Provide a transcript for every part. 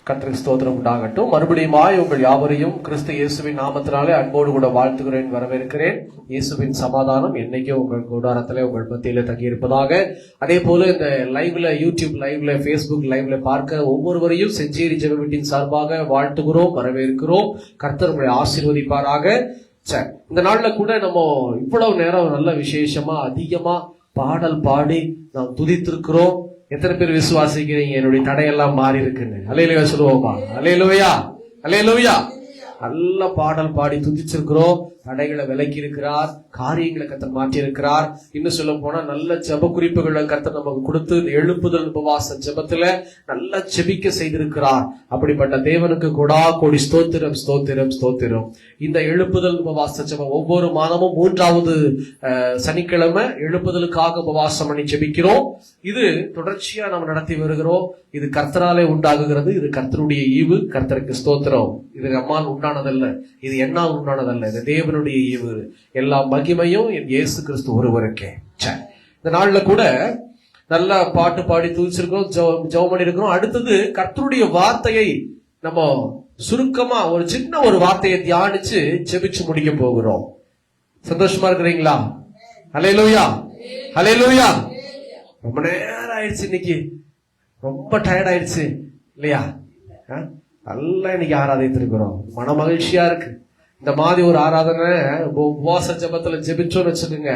கர்த்தருக்கு ஸ்தோத்திரம் உண்டாகட்டும். மறுபடியுமாய் உங்கள் யாவரையும் கிறிஸ்து இயேசுவின் நாமத்தினாலே அன்போடு கூட வாழ்த்துகிறேன், வரவேற்கிறேன். இயேசுவின் சமாதானம் என்னைக்கும் உங்கள் கூடாரத்திலே உங்கள் மத்தியில தங்கியிருப்பதாக. அதே போல இந்த லைவ்ல, யூடியூப் லைவ்ல, பேஸ்புக் லைவ்ல பார்க்க ஒவ்வொருவரையும் செஞ்சேரி ஜெப வீட்டின் சார்பாக வாழ்த்துகிறோம், வரவேற்கிறோம். கர்த்தர் உங்களை ஆசீர்வதிப்பாராக. சரி, இந்த நாள்ல கூட நம்ம இவ்வளவு நேரம் நல்ல விசேஷமா அதிகமா பாடல் பாடி நாம் துதித்திருக்கிறோம். எத்தனை பேர் விசுவாசிக்கிறீங்க என்னுடைய தடையெல்லாம் மாறி இருக்குன்னு? அல்லேலூயா சொல்லுவோமா? அல்லேலூயா, அல்லேலூயா. நல்ல பாடல் பாடி துதிச்சிருக்கிறோம். தடைகளை விலக்கி இருக்கிறார், காரியங்களை கர்த்தர் மாற்றி இருக்கிறார். இன்னும் சொல்ல போனா நல்ல ஜெப குறிப்புகளை கர்த்தர் நமக்கு கொடுத்து எழுப்புதல் உபவாச ஜெபத்துல நல்லா ஜெபிக்க செய்திருக்கிறார். அப்படிப்பட்ட தேவனுக்கு கோடி ஸ்தோத்திரம், ஸ்தோத்திரம், ஸ்தோத்திரம். இந்த எழுப்புதல் உபவாச ஜெபம் ஒவ்வொரு மாதமும் 3வது சனிக்கிழமை எழுப்புதலுக்காக உபவாசம் பண்ணி ஜெபிக்கிறோம். இது தொடர்ச்சியா நம்ம நடத்தி வருகிறோம். இது கர்த்தராலே உண்டாகுகிறது. இது கர்த்தருடைய ஈவு. கர்த்தருக்கு ஸ்தோத்திரம். இது நம்மால் உண்டானதல்ல, இது என்னால் உண்டானதல்ல, இது தேவனுடைய ஈவு. எல்லா மகிமையும் இயேசு கிறிஸ்து ஒருவருக்கே. இந்த நாள்ல கூட நல்லா பாட்டு பாடி துதிச்சிருக்கோம், ஜெபம் பண்ணி இருக்கிறோம். அடுத்தது கர்த்தருடைய வார்த்தையை நம்ம சுருக்கமா ஒரு சின்ன ஒரு வார்த்தையை தியானிச்சு ஜெபிச்சு முடிக்க போகிறோம். சந்தோஷமா இருக்கிறீங்களா? அல்லேலூயா, அல்லேலூயா. ரொம்ப நேரம் ஆயிடுச்சு, இன்னைக்கு ரொம்ப டயர்ட் ஆயிடுச்சு இல்லையா? நல்லா இன்னைக்கு ஆராதித்திருக்கிறோம், மன மகிழ்ச்சியா இருக்கு. இந்த மாதிரி ஒரு ஆராதனை உபவாச ஜெபத்துல ஜெபிச்சோன்னு வச்சுக்கோங்க,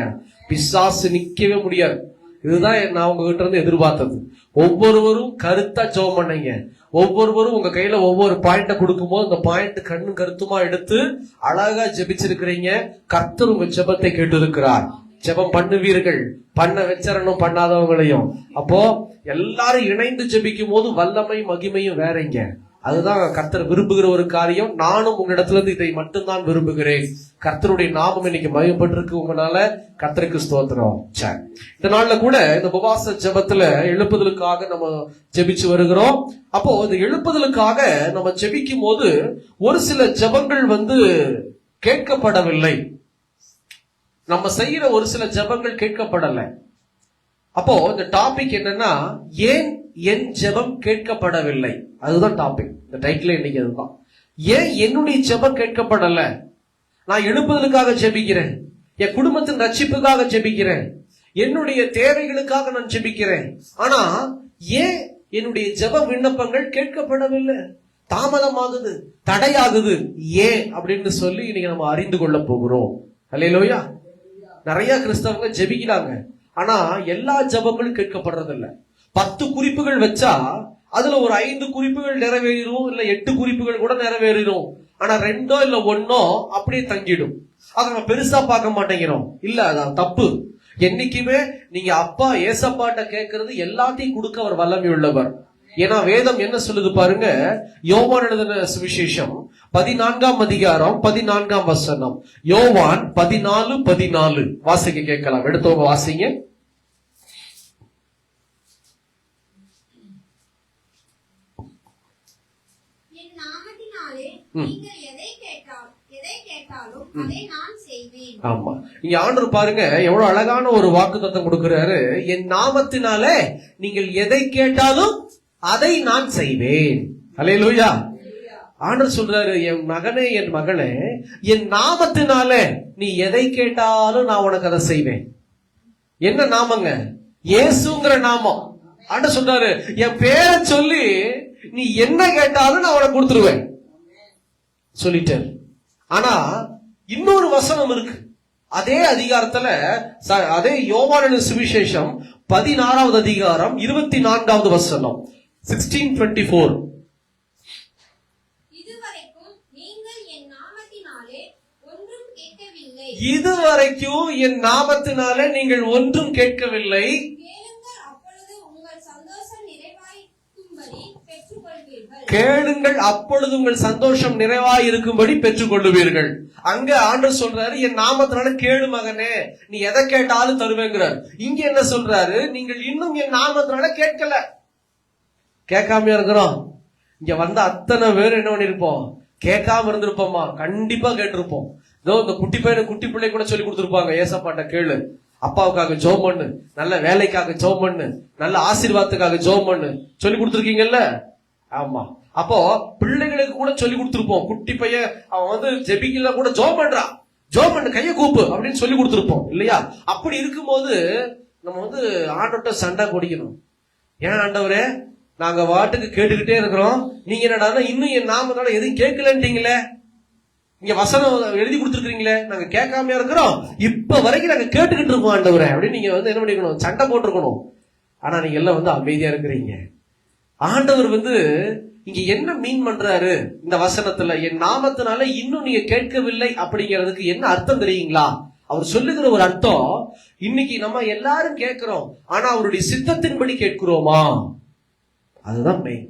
பிசாசு நிக்கவே முடியாது. இதுதான் நான் உங்ககிட்ட இருந்து எதிர்பார்த்தது. ஒவ்வொருவரும் கருத்தா ஜெபம் பண்ணீங்க. ஒவ்வொருவரும் உங்க கையில ஒவ்வொரு பாயிண்ட கொடுக்கும் போது அந்த பாயிண்ட் கண்ணும் கருத்துமா எடுத்து அழகா ஜெபிச்சிருக்கிறீங்க. கர்த்தர் உங்க ஜெபத்தை கேட்டு இருக்கிறார். ஜெபம் பண்ணுவீர்கள், பண்ண வச்சரணும் பண்ணாதவங்களையும். அப்போ எல்லாரும் இணைந்து ஜெபிக்கும் போது வல்லமை மகிமையும் வேறங்க. அதுதான் கர்த்தர் விரும்புகிற ஒரு காரியம். நானும் உங்களிடத்துல இருந்து இதை மட்டும்தான் விரும்புகிறேன். கர்த்தருடைய நாமம் இன்னைக்கு மகிமைப்பட்டிருக்கு. உங்களால கர்த்தருக்கு ஸ்தோத்திரம். இந்த நாள்ல கூட இந்த உபவாச ஜெபத்துல எழுப்புதலுக்காக நம்ம ஜெபிச்சு வருகிறோம். அப்போ இந்த எழுப்புதலுக்காக நம்ம ஜெபிக்கும் போது ஒரு சில ஜெபங்கள் கேட்கப்படவில்லை. நம்ம செய்யற ஒரு சில ஜெபங்கள் கேட்கப்படல. அப்போ இந்த டாபிக் என்னன்னா, ஏன் என் ஜெபம் கேட்கப்படவில்லை? அதுதான் டாபிக். இந்த டைட்டில் இன்னைக்கு அதுதான். ஏன் என்னுடைய ஜெபம் கேட்கப்படல? நான் எழுப்புதலுக்காக ஜெபிக்கிறேன், என் குடும்பத்தின் ரட்சிப்புக்காக ஜெபிக்கிறேன், என்னுடைய தேவைகளுக்காக நான் ஜெபிக்கிறேன். ஆனா ஏன் என்னுடைய ஜெப விண்ணப்பங்கள் கேட்கப்படவில்லை? தாமதமாகுது, தடையாகுது. ஏன் அப்படின்னு சொல்லி இன்னைக்கு நம்ம அறிந்து கொள்ள போகிறோம். அல்லேலூயா. நிறைய கிறிஸ்தவங்க ஜெபிக்கிறாங்க, ஆனா எல்லா ஜெபங்களும் கேட்கப்படுறதில்ல. 10 குறிப்புகள் வச்சா அதுல ஒரு 5 குறிப்புகள் நிறைவேறும், இல்ல 8 குறிப்புகள் கூட நிறைவேறும். ஆனா 2 இல்ல 1 அப்படியே தங்கிடும். அதை நம்ம பெருசா பார்க்க மாட்டேங்கிறோம். இல்ல, அதான் தப்பு. என்னைக்குமே நீங்க அப்பா ஏசப்பாட்ட கேட்கறது எல்லாத்தையும் கொடுக்க அவர் வல்லமை உள்ளவர். ஏன்னா வேதம் என்ன சொல்லுது பாருங்க. யோவான் எழுதின சுவிசேஷம் 14ஆம் அதிகாரம் 14ஆம் வசனம். யோவான் 14:14 வாசிக்க கேட்கலாம். எடுத்தவங்க வாசிங்க. ஆமா, இங்க ஆண்டவர் பாருங்க எவ்வளவு அழகான ஒரு வாக்குத்தத்தம் கொடுக்கிறாரு. என் நாமத்தினாலே நீங்கள் எதை கேட்டாலும் அதை நான் செய்வேன். அல்லேலூயா. ஆண்டவர் சொல்றாரு, என் மகனே, என் மகளே, என் நாமத்தினாலே நீ எதை கேட்டாலும் நான் உனக்கு அதை செய்வேன். என்ன நாமங்க? இயேசுங்கிற நாமம். ஆண்டவர் சொல்றாரு, என் பேரை சொல்லி நீ என்ன கேட்டாலும் நான் உனக்கு கொடுத்துருவேன் சொல்லிட்டாரு. ஆனா இன்னொரு வசனம் இருக்கு அதே அதிகாரத்துல, அதே யோவான் சுவிசேஷம் 16வது அதிகாரம் 24வது வசனம். 16:24. இதுவரைக்கும் என் நாமத்தினாலே நீங்கள் ஒன்றும் கேட்கவில்லை. கேளுங்கள், அப்பொழுது உங்கள் சந்தோஷம் நிறைவாய் இருக்கும்படி பெற்றுக் கொள்ளுவீர்கள். அங்க ஆண்டவர் சொல்றாரு, என் நாமத்தினால கேளு மகனே, நீ எதை கேட்டாலும் தருவேங்கிறார். இங்க என்ன சொல்றாரு? நீங்கள் இன்னும் என் நாமத்தினால கேட்கல. கேட்காம இருக்கிறோம். இங்க வந்த அத்தனை பேர் என்ன பண்ணிருப்போம்? கேட்காம இருந்திருப்போமா? கண்டிப்பா கேட்டிருப்போம். இதோ இந்த குட்டி பையனு குட்டி பிள்ளை கூட சொல்லி கொடுத்திருப்பாங்க, ஏசப்பாட்ட கேளு, அப்பாவுக்காக ஜெபம் பண்ணு, நல்ல வேலைக்காக ஜெபம் பண்ணு, நல்ல ஆசீர்வாதத்துக்காக ஜெபம் பண்ணு சொல்லி கொடுத்துருக்கீங்கல்ல. ஆமா. அப்போ பிள்ளைகளுக்கு கூட சொல்லி கொடுத்துருப்போம். குட்டி பையன் அவன் வந்து ஜெபிக்கல கூட ஜோம் பண்றான், ஜோம் பண்ண கைய கூப்பு அப்படின்னு சொல்லி கொடுத்துருப்போம் இல்லையா? அப்படி இருக்கும்போது நம்ம வந்து ஆண்டவர்கிட்ட சண்டை குடிக்கணும். ஏன் ஆண்டவரே, நாங்க வாட்டுக்கு கேட்டுக்கிட்டே இருக்கிறோம், நீங்க என்னடா இன்னும் என் நாமத்தால எதுவும் கேட்கலன்றீங்களே, இங்க வசனம் எழுதி கொடுத்துருக்கீங்களே, நாங்க கேட்காம இருக்கிறோம், இப்ப வரைக்கும் நாங்க கேட்டுக்கிட்டு இருக்கோம் ஆண்டவரே அப்படின்னு நீங்க வந்து என்ன பண்ணிக்கணும், சண்டை போட்டிருக்கணும். ஆனா நீங்க எல்லாம் வந்து அமைதியா இருக்கிறீங்க. ஆண்டவர் வந்து இங்க என்ன மீன் பண்றாரு இந்த வசனத்துல, என் நாமத்தினால இன்னும் நீங்க கேட்கவில்லை அப்படிங்கிறதுக்கு என்ன அர்த்தம் தெரியுங்களா? அவர் சொல்லுகிற ஒரு அர்த்தம், இன்னைக்கு நம்ம எல்லாரும் கேட்கிறோம், ஆனா அவருடைய சித்தத்தின்படி கேட்கிறோமா? அதுதான் மெயின்.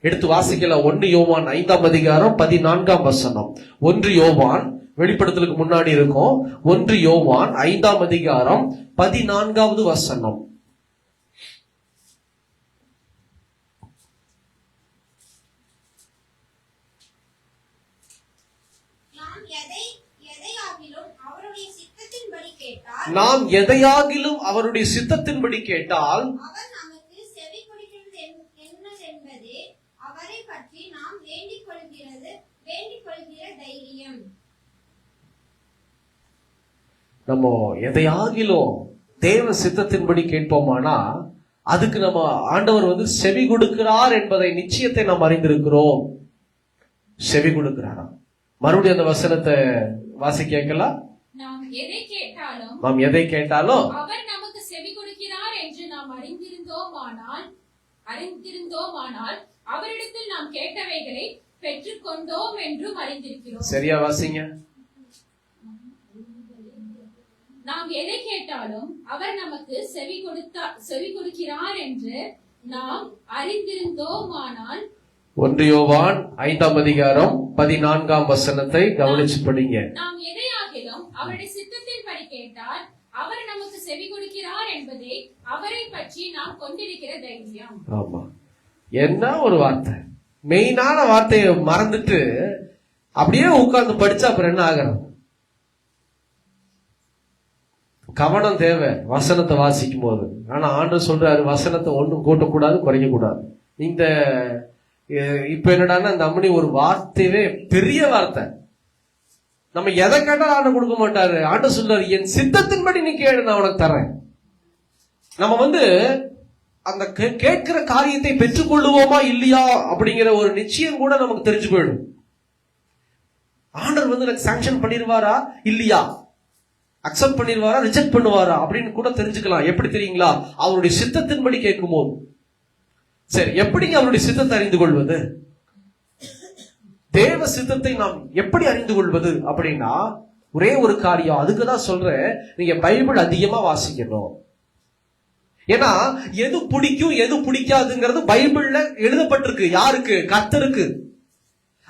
எடுத்து வாசிக்கலாம். 1 யோவான் 5ஆம் அதிகாரம் 14ஆம் வசனம். 1 யோவான் வெளிப்படுத்தலுக்கு முன்னாடி இருக்கும். 1 யோவான் 5ஆம் அதிகாரம் 14ஆவது வசனம். நாம் எதையாகிலும் அவருடைய சித்தத்தின்படி கேட்டால் நம்ம எதையாகிலும் தேவ சித்தத்தின்படி கேட்போமானா அதுக்கு நம்ம ஆண்டவர் வந்து செவி கொடுக்கிறார் என்பதை நிச்சயத்தை நாம் அறிந்திருக்கிறோம். செவி கொடுக்கிறாரா? மறுபடியும் அந்த வசனத்தை வாசி கேட்கலாம். நாம் எதை கேட்டாலும் அவர் நமக்கு செவி கொடுக்கிறார் என்று நாம் அறிந்திருந்தோமானால் அவரிடத்தில் நாம் கேட்டவைகளை பெற்றுக்கொண்டோம் என்றும் அறிந்திருக்கிறோம். சரியா வாசிங்க. நாம் எதை கேட்டாலும் அவர் நமக்கு செவி கொடுக்கிறார் என்று நாம் அறிந்திருந்தோமானால். 1 யோவான் 5ஆம் அதிகாரம் 14ஆம் வசனத்தை கவனிச்சு படிங்க. நாம் எதையாகிலும் அவருடைய சித்தத்தின்படி கேட்டால் அவர் நமக்கு செவி கொடுக்கிறார் என்பதை அவரை பற்றி நாம் கொண்டிருக்கிற தைரியம். ஆமா, என்ன ஒரு வார்த்தை! மெயினான வார்த்தையை மறந்துட்டு அப்படியே உட்கார்ந்து படிச்சா அப்புறம் என்ன ஆகிறது? கவனம் தேவை வசனத்தை வாசிக்கும் போது. ஆனா ஆண்டவர் சொல்றாரு, வசனத்தை ஒன்றும் கூட்டக்கூடாது, குறைக்க கூடாது. இந்த இப்ப என்னடான்னா இந்த அம்மனி ஒரு வார்த்தையே பெரிய வார்த்தை. நம்ம எதை கேட்டாலும் ஆண்டவர் கொடுக்க மாட்டாரு. ஆண்டவர் சொல்றாரு, என் சித்தத்தின்படி நீ கேளு, நான் உனக்கு தரேன். நம்ம வந்து அந்த கேட்கிற காரியத்தை பெற்றுக்கொள்ளுவோமா இல்லையா அப்படிங்கிற ஒரு நிச்சயம் கூட நமக்கு தெரிஞ்சு போயிடும். ஆண்டவர் வந்து எனக்கு சாங்ஷன் பண்ணிடுவாரா இல்லையா, அக்செப்ட் பண்ணிடுவாரா ரிஜெக்ட் பண்ணுவாரா அப்படின்னு கூட தெரிஞ்சுக்கலாம். எப்படி தெரியுங்களா? அவருடைய சித்தத்தின்படி கேட்கும் போது. சரி, எப்படிங்க அவருடைய சித்தத்தை அறிந்து கொள்வது? தேவ சித்தத்தை நாம் எப்படி அறிந்து கொள்வது அப்படின்னா ஒரே ஒரு காரியம். அதுக்குதான் சொல்றேன், நீங்க பைபிள் அதிகமா வாசிக்கணும். ஏன்னா எது பிடிக்கும் எது பிடிக்காதுங்கிறது பைபிள்ல எழுதப்பட்டிருக்கு. யாருக்கு? கர்த்தருக்கு.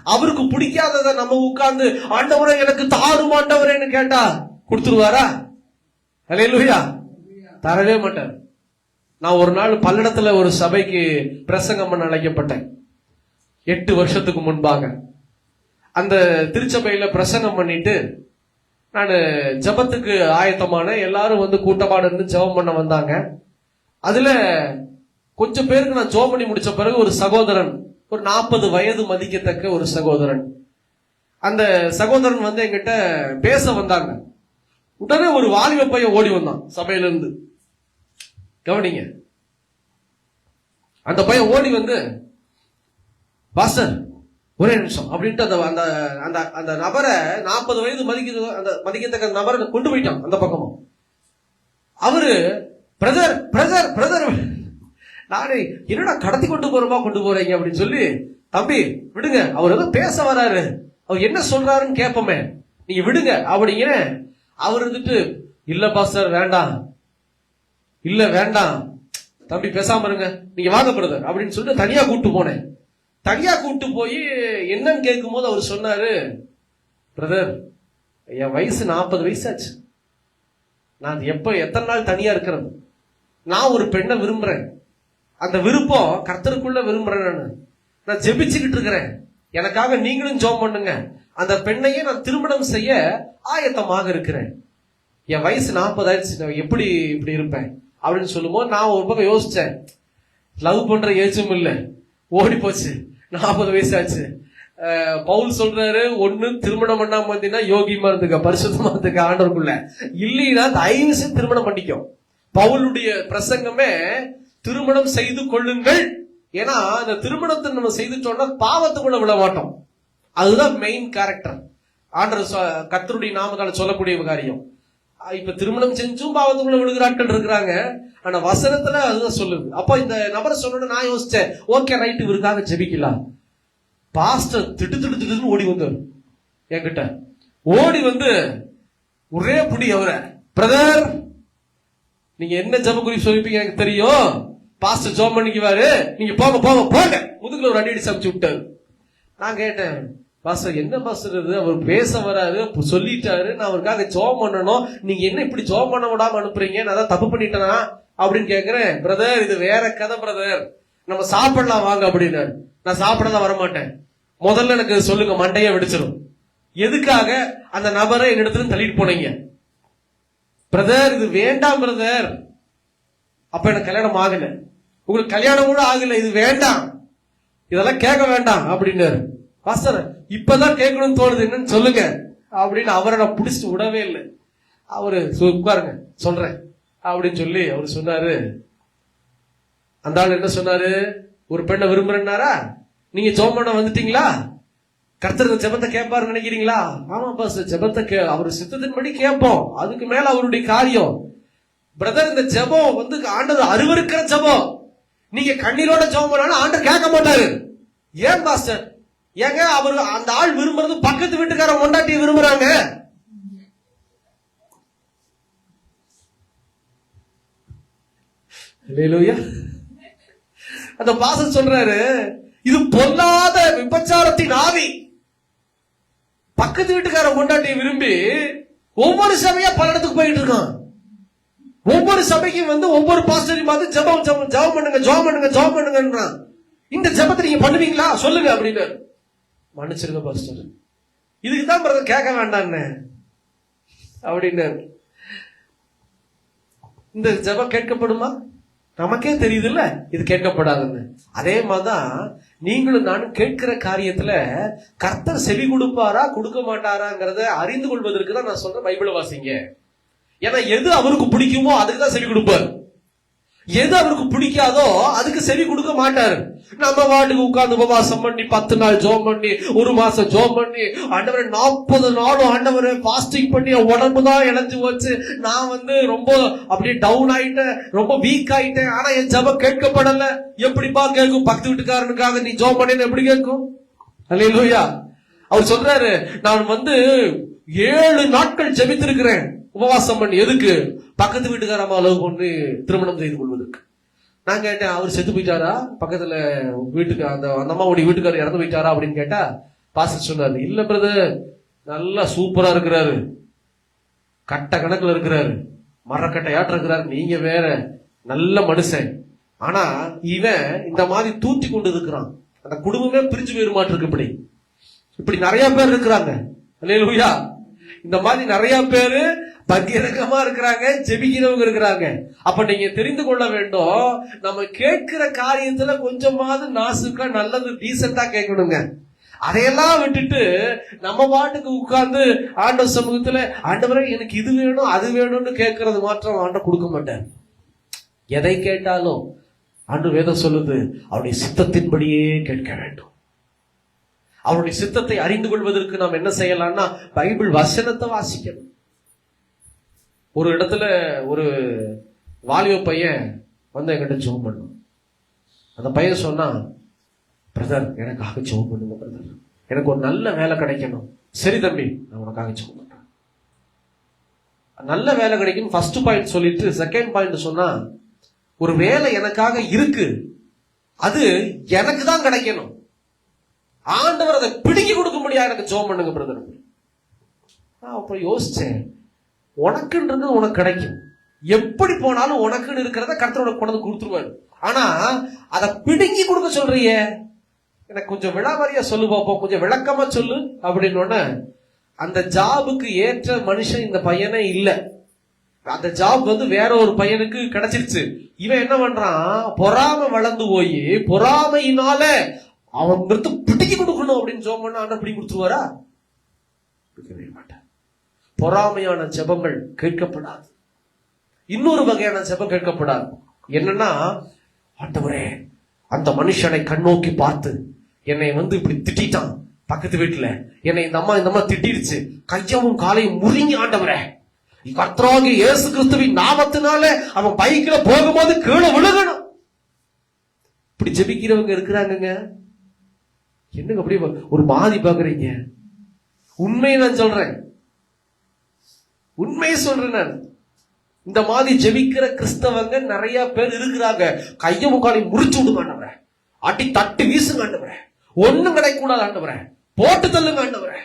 அவருக்கு பிடிக்காததை நம்ம உட்கார்ந்து ஆண்டவரே எனக்கு தாரும் ஆண்டவரேன்னு கேட்டா கொடுத்துருவாரா? அல்லேலூயா. தரவே மாட்டார். நான் ஒரு நாள் பல்லடத்துல ஒரு சபைக்கு பிரசங்கம் பண்ண அழைக்கப்பட்டேன் 8 வருஷத்துக்கு முன்பாக. அந்த திருச்சபையில பிரசங்கம் பண்ணிட்டு நான் ஜபத்துக்கு ஆயத்தமான எல்லாரும் வந்து கூட்டமாடு இருந்து ஜபம் பண்ண வந்தாங்க. அதுல கொஞ்சம் பேருக்கு நான் ஜோம் பண்ணி முடிச்ச பிறகு ஒரு சகோதரன், ஒரு 40 வயது மதிக்கத்தக்க ஒரு சகோதரன், அந்த சகோதரன் வந்து என்கிட்ட பேச வந்தாங்க. உடனே ஒரு வாலிப பையன் ஓடி வந்தான் சபையில இருந்து. கவனிங்க, அந்த பையன் ஓடி வந்து, பாஸ்டர் ஒரே நிமிஷம் அப்படின்ட்டு அந்த அந்த அந்த நபரை 40 வயது மதிக்கத்தக்க நபரை கொண்டு போயிட்டான் அந்த பக்கமும். அவரு பிரதர் பிரதர் பிரதர், நானே என்னடா கடத்தி கொண்டு போறீங்க அப்படின்னு சொல்லி, தம்பி விடுங்க, அவர் ஏதோ பேச வராரு, அவர் என்ன சொல்றாருன்னு கேட்போமே, நீங்க விடுங்க அப்படிங்கிற. அவர் இருந்துட்டு, இல்ல பாஸ்டர் வேண்டாம், இல்ல வேண்டாம் தம்பி பேசாம இருங்க, நீங்க வாங்க பிரதர் அப்படின்னு சொல்லிட்டு தனியா கூட்டு போனேன். தனியா கூட்டு போய் என்னன்னு கேட்கும் போது அவர் சொன்னாரு, பிரதர் என் வயசு 40 வயசாச்சு, நான் எத்தனை நாள் தனியா இருக்கிறது, நான் ஒரு பெண்ணை விரும்புறேன், அந்த விருப்பம் கர்த்தருக்குள்ள விரும்புறேன், நான் ஜெபிச்சுக்கிட்டு இருக்கிறேன், எனக்காக நீங்களும் ஜெபம் பண்ணுங்க, அந்த பெண்ணையே நான் திருமணம் செய்ய ஆயத்தமாக இருக்கிறேன், என் வயசு 40 ஆயிடுச்சு, நான் எப்படி இப்படி இருப்பேன் அப்படின்னு சொல்லும் போது நான் ஒரு பக்கம் யோசிச்சேன், லவ் பண்ற ஏஜும் இல்ல, ஓடி போச்சு, 40 வயசாச்சு. பவுல் சொல்றாரு, ஒண்ணு திருமணம் பண்ணாம வந்தீங்கன்னா யோகியமா இருந்துக்க, பரிசுத்தமா இருந்துக்க ஆண்டவருக்குள்ள, இல்லைன்னா தயவு செய்து திருமணம் பண்ணிக்கும். பவுலுடைய பிரசங்கமே திருமணம் செய்து கொள்ளுங்கள். ஏன்னா அந்த திருமணத்தை நம்ம செய்துட்டோம்னா பாவத்துக்குள்ள விழ மாட்டோம். அதுதான் மெயின் கேரக்டர். ஆண்டவர் கர்த்தருடைய நாமத்தால சொல்லக்கூடிய காரியம். இப்ப திருமணம் செஞ்சும் பாவத்துக்குள்ள விழுகிற ஆட்கள் இருக்கிறாங்க. ஆனா வசனத்துல அதுதான் சொல்லுது. அப்ப இந்த நபரை சொன்ன நான் யோசிச்சேன், ஓகே ரைட், இவருக்காக ஜெபிக்கலாம். பாஸ்டர் திட்டு ஓடி வந்தார் என்கிட்ட. ஓடி வந்து ஒரே புடி அவரை, பிரதர் நீங்க என்ன ஜெப குறிப்பு சொல்லிப்பீங்க எனக்கு தெரியும், பாஸ்டர் ஜெபம் பண்ணிக்குவாரு, நீங்க போங்க போங்க போங்க, முதுகுல ஒரு அடி சமைச்சு விட்டாரு. நான் கேட்டேன், பாஸ்டர் என்ன பாஸ்டர் இது, அவர் பேச வராரு சொல்லிட்டாரு, நான் அவருக்காக ஜெபம் பண்ணணும், நீங்க என்ன இப்படி ஜெபம் பண்ண விடாம அனுப்புறீங்க, நான் தான் தப்பு பண்ணிட்டேனா அப்படின்னு கேக்குறேன். பிரதர் இது வேற கதை பிரதர், நம்ம சாப்பிடலாம் வாங்க அப்படின்னாரு. நான் சாப்பிடலாம் வரமாட்டேன், முதல்ல எனக்கு சொல்லுங்க, மண்டைய வெடிச்சிடும். எதுக்காக அந்த நபரை என்னிடத்துல தள்ளிட்டு போனீங்க? பிரதர் இது வேண்டாம் பிரதர். அப்ப எனக்கு கல்யாணம் ஆகல, உங்களுக்கு கல்யாணம் கூட ஆகல, இது வேண்டாம், இதெல்லாம் கேட்க வேண்டாம் அப்படின்னாரு. பாஸ்டர் இப்பதான் கேட்கணும்னு தோணுது, என்னன்னு சொல்லுங்க அப்படின்னு அவரை நான் பிடிச்சிட்டு விடவே இல்லை. அவரு உட்காருங்க சொல்றேன் அப்படின்னு சொல்லி அவரு சொன்னாரு. அந்த ஆள் என்ன சொன்னாரு, ஒரு பெண்ணை விரும்புறேன்னாரா, நீங்க ஜெபம் பண்ண வந்துட்டீங்களா, கர்த்தர் ஜெபத்தை கேட்பாரு நினைக்கிறீங்களா? ஆமா பாஸ்டர் ஜெபத்தை அவர் சித்தத்தின்படி கேட்போம், அதுக்கு மேல அவருடைய காரியம். பிரதர் இந்த ஜெபம் வந்து ஆண்டவர் அருவருக்கிற ஜெபம், நீங்க கண்ணீரோட ஜெபம் பண்ணாலும் ஆண்டவர் கேட்க மாட்டாரு. ஏன் பாஸ்டர்? ஏங்க அவரு அந்த ஆள் விரும்புறது பக்கத்து வீட்டுக்கார கொண்டாட்டியை விரும்புறாங்க. அந்த பாஸ்டர் சொல்றாரு, இது பொல்லாத விபச்சாரத்தின் ஆவி, பக்கத்து வீட்டுக்கார கொண்டாட்டியை விரும்பி ஒவ்வொரு சபையா பல இடத்துக்கு போயிட்டு இருக்கான். ஒவ்வொரு சபைக்கும் வந்து ஒவ்வொரு பாஸ்டரையும் பார்த்து ஜெபம் ஜெபம் பண்ணுங்க ஜெபம் பண்ணுங்க ஜெபம் பண்ணுங்கன்றான். இந்த ஜெபத்தை நீங்க பண்ணுவீங்களா சொல்லுங்க அப்படின்னு. மன்னிச்சிருங்க பாஸ்டர், இதுக்குதான் பிரதர் கேட்க வேண்டான்னு அப்படின்னு. இந்த ஜெபம் கேட்கப்படுமா? நமக்கே தெரியுது இல்ல இது கேட்கப்படாதுன்னு. அதே மாதிரிதான் நீங்களும் நானும் கேட்கிற காரியத்துல கர்த்தர் செவி கொடுப்பாரா கொடுக்க மாட்டாராங்கிறத அறிந்து கொள்வதற்கு தான் நான் சொல்றேன், பைபிளை வாசிங்க. ஏன்னா எது அவருக்கு பிடிக்குமோ அதுக்கு தான் செவி கொடுப்பார், எது அவருக்கு பிடிக்காதோ அதுக்கு செவி கொடுக்க மாட்டாரு. நம்ம வாட்டுக்கு உட்கார்ந்து உபவாசம் பண்ணி 10 நாள் ஜெபம் பண்ணி 1 மாசம் ஜெபம் பண்ணி ஆண்டவரே 40 நாளும் ஆண்டவரே பாஸ்டிங் பண்ணி உடம்புதான் இழந்து போச்சு, நான் வந்து ரொம்ப அப்படியே டவுன் ஆயிட்டேன், ரொம்ப வீக் ஆயிட்டேன், ஆனா என் ஜெபம் கேட்கப்படல. எப்படிப்பா கேட்கும்? பக்கத்து வீட்டுக்காரனுக்காக நீ ஜெபம் பண்ணி எப்படி கேட்கும்? அல்லேலூயா. அவர் சொல்றாரு, நான் வந்து 7 நாட்கள் ஜெபித்திருக்கிறேன் உபவாசம் பண்ணி. எதுக்கு? பக்கத்து வீட்டுக்காரமா லவ் பண்ணி திருமணம் செய்து கொள்வதற்கு. நான் கேட்டேன், அவர் செத்து போயிட்டாரா, பக்கத்துல வீட்டுக்கு அந்த அம்மாவுடைய வீட்டுக்காரர் இறந்து போயிட்டாரா அப்படின்னு கேட்டா பாஸ்டர் சொன்னாரு, இல்ல பிரதர் நல்லா சூப்பரா இருக்கிறாரு, கட்ட கணக்குல இருக்கிறாரு, மரக்கட்டையாட்டு இருக்கிறாரு, நீங்க வேற நல்ல மனுஷன். ஆனா இவன் இந்த மாதிரி தூத்தி கொண்டு இருக்கிறான், அந்த குடும்பமே பிரிஞ்சு போயிருமாட்டிருக்கு. இப்படி நிறைய பேர் இருக்கிறாங்க. அல்லேலூயா. இந்த மாதிரி நிறைய பேரு பகிரங்கமா இருக்கிறாங்க, ஜெபிக்கிறவங்க இருக்கிறாங்க. அப்ப நீங்க தெரிந்து கொள்ள வேண்டும், நம்ம கேட்கிற காரியத்துல கொஞ்சமாவது நாசுக்கா நல்லது டீசெண்டா கேட்கணுங்க. அதையெல்லாம் விட்டுட்டு நம்ம பாட்டுக்கு உட்கார்ந்து ஆண்டவர் சமூகத்துல ஆண்டவரே எனக்கு இது வேணும் அது வேணும்னு கேட்கறது மாத்திரம் ஆண்டவர் கொடுக்க மாட்டார். எதை கேட்டாலும் ஆண்டவர் வேதம் சொல்லுது, அவருடைய சித்தத்தின்படியே கேட்க வேண்டும். அவருடைய சித்தத்தை அறிந்து கொள்வதற்கு நாம் என்ன செய்யலாம்னா பைபிள் வசனத்தை வாசிக்கணும். ஒரு இடத்துல ஒரு வாலிப பையன் வந்து என்கிட்ட ஜெபம் பண்ணும். அந்த பையன் சொன்னா, பிரதர் எனக்காக ஜெபம் பண்ணுங்க பிரதர், எனக்கு ஒரு நல்ல வேலை கிடைக்கணும். சரி தம்பி நான் உனக்காக ஜெபம் பண்றேன். நல்ல வேலை கிடைக்கும் ஃபர்ஸ்ட் பாயிண்ட் சொல்லிட்டு செகண்ட் பாயிண்ட் சொன்னா, ஒரு வேலை எனக்காக இருக்கு, அது எனக்கு தான் கிடைக்கணும், ஆண்டவர் அதை பிடிக்கி கொடுக்க முடியாது, எனக்கு ஜெபம் பண்ணுங்க பிரதர். நான் அப்புறம் யோசிச்சேன், உனக்குன்றது உனக்கு கிடைக்கும், எப்படி போனாலும் உனக்குன்னு இருக்கிறத கர்த்தரோட கொண்டு கொடுத்துருவாரு. ஆனா அதை பிடுங்கி கொடுக்க சொல்றிய, எனக்கு கொஞ்சம் விளாவாரியா சொல்லு பார்ப்போம், கொஞ்சம் விளக்கமா சொல்லு அப்படின்னு. அந்த ஜாபுக்கு ஏற்ற மனுஷன் இந்த பையனே இல்ல. அந்த ஜாப் வந்து வேற ஒரு பையனுக்கு கிடைச்சிருச்சு. இவன் என்ன பண்றான், பொறாமை வளர்ந்து போய் பொறாமையினால அவங்களுக்கு பிடிக்கி கொடுக்கணும் அப்படின்னு ஜெபம் பண்ணா ஆண்டவர் பிடிக்கி கொடுத்துருவாரா? கொடுக்கவே மாட்டார். பொறாமையான ஜெபங்கள் கேட்கப்படாது. இன்னொரு வகையான ஜெபம் கேட்கப்படாது. என்னன்னா, ஆண்டவரே அந்த மனுஷனை கண்ணோக்கி பார்த்து என்னை இப்படி திட்டான் பக்கத்து வீட்டுல, என்னை இந்த அம்மா திட்டிருச்சு, கையவும் காலையும் முறிங்கி ஆண்டவரே கர்த்தராகிய இயேசு கிறிஸ்துவின் நாமத்தினால அவன் பைக்ல போகும்போது கீழே விழுகணும். இப்படி ஜெபிக்கிறவங்க இருக்கிறாங்க. என்னங்க அப்படி ஒரு மாதிரி பாக்குறீங்க? உண்மையை நான் சொல்றேன், உண்மையை சொல்றேன் நான். இந்த மாதிரி ஜெபிக்கிற கிறிஸ்தவங்க நிறைய பேர் இருக்கிறாங்க. கைய முக்காலை முறிச்சு விடுங்க ஆண்டவரே, அடி தட்டு வீசுங்க ஆண்டவரே, ஒண்ணும் கிடைக்கூடாது ஆண்டவரே, போட்டு தள்ளுங்க ஆண்டவரே.